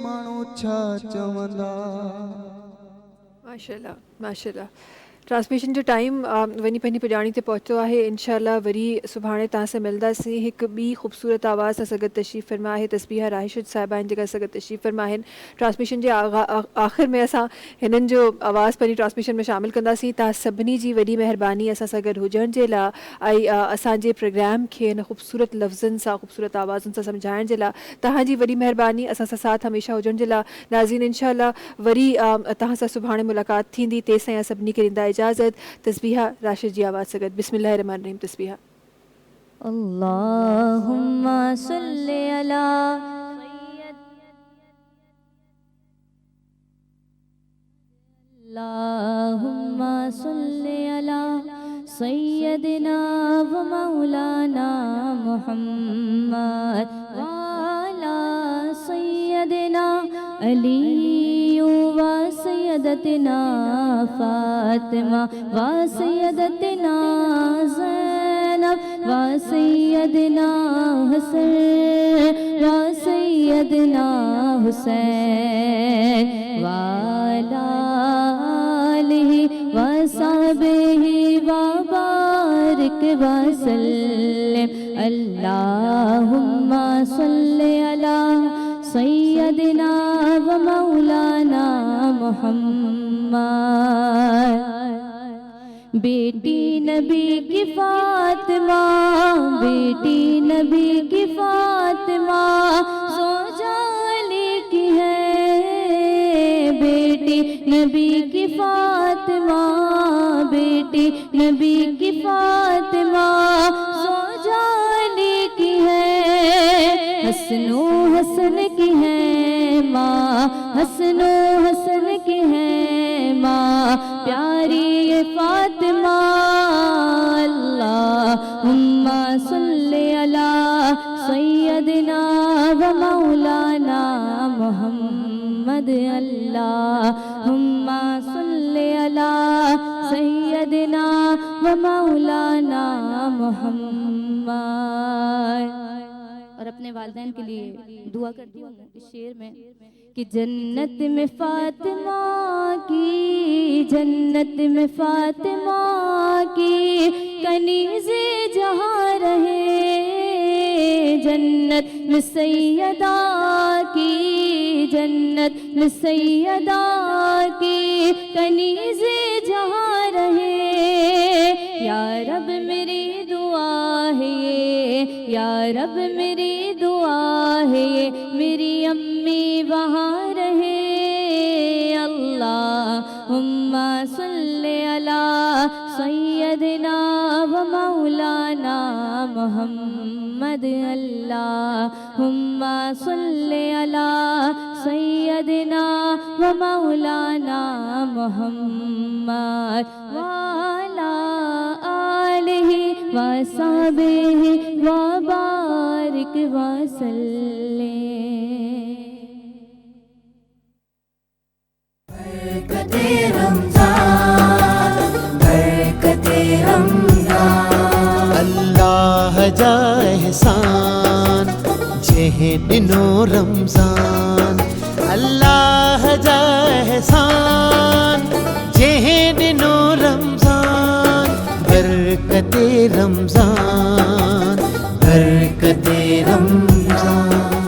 माण्हू छा चवंदा। माशाल्लाह माशाल्लाह। ट्रांसमिशन जो टाइम वञी पंहिंजी पुॼाणी ते पहुतो आहे। इंशाअल्लाह वरी सुभाणे तव्हां सां मिलंदासीं हिकु ॿी ख़ूबसूरत आवाज़ सां सगत तशरीफ़ फरमा आहे तस्बीहा राहिशुद साहिबा आहिनि जेका सगत तशरीफ़ फरमा आहिनि। ट्रांसमिशन जे आख़िर में असां हिननि जो आवाज़ पंहिंजी ट्रांसमिशन में शामिल कंदासीं। तव्हां सभिनी जी वॾी महिरबानी असां सां गॾु हुजण जे लाइ ऐं असांजे प्रोग्राम खे हिन ख़ूबसूरत लफ़्ज़नि सां ख़ूबसूरत आवाज़ुनि सां सम्झाइण जे लाइ तव्हांजी वॾी महिरबानी असां सां साथ हमेशह हुजण जे लाइ। नाज़रीन इंशाअल्लाह वरी तव्हां सां सुभाणे मुलाक़ात थींदी। तेसिताईं सभिनी खे ॾींदा इजाज़त। तस्बीहा राशिद जी आवाज़ से गॾु बिस्मिल्लाहिर्रहमानिर्रहीम। तस्बीहा अल्लाहुम्मा सल्ली अला अल्लाहुम्मा सल्ली अला सय्यदिना व मौलाना मुहम्मद व अला सय्यदिना अली व सय्यदतिना फातिमा व सय्यदतिना ज़ैनब व सय्यदना हसन व सय्यदना हुसैन व अला आलिहि व सहबिहि व बारिक व सल्लिम। अल्लाहुम्मा सल्ली अला सय्यदिना व मौलाना मुहम्मद। बेटी नबी की फातिमा बेटी नबी की फातिमा ज़ौजा अली की है बेटी नबी की फातिमा बेटी नबी की फातिमा ज़ौजा अली की है हसनो हसन की है माँ हसनो हसन की है माँ प्यारी ये फातिमा। अल्लाहुम्मा सल्ली अला सय्यदिना व मौलाना मुहम्मद। अल्लाहुम्मा सल्ली अला सय्यदिना व मौलाना मुहम्मद। और अपने वालिदैन के लिए दुआ करती हूँ इस शेर में कि जन्नत में फातिमा की जन्नत में फातिमा की कनीज़े जहाँ रहे जन्नत में सैयदा की जन्नत में सैयदा की कनीज़े जहाँ रहे। या रब मेरी दुआ है ये या रब मेरी दुआ है ये मेरी अम्मी वहाँ रहे। अल्लाहुम्मा सल्ली अला सय्यदिना व मौलाना मुहम्मद। अल्लाहुम्मा सल्ली अला सय्यदिना व मौलाना मुहम्मद व अला आलिहि व सहबिहि व बारिक व सल्लिम। बरकते रमज़ान बरकते रमज़ान अल्लाह जा एहसान जेहे दिनो रमज़ान अल्लाह जा एहसान जेहे ॾिनो रमज़ान, बरकते रमज़ान।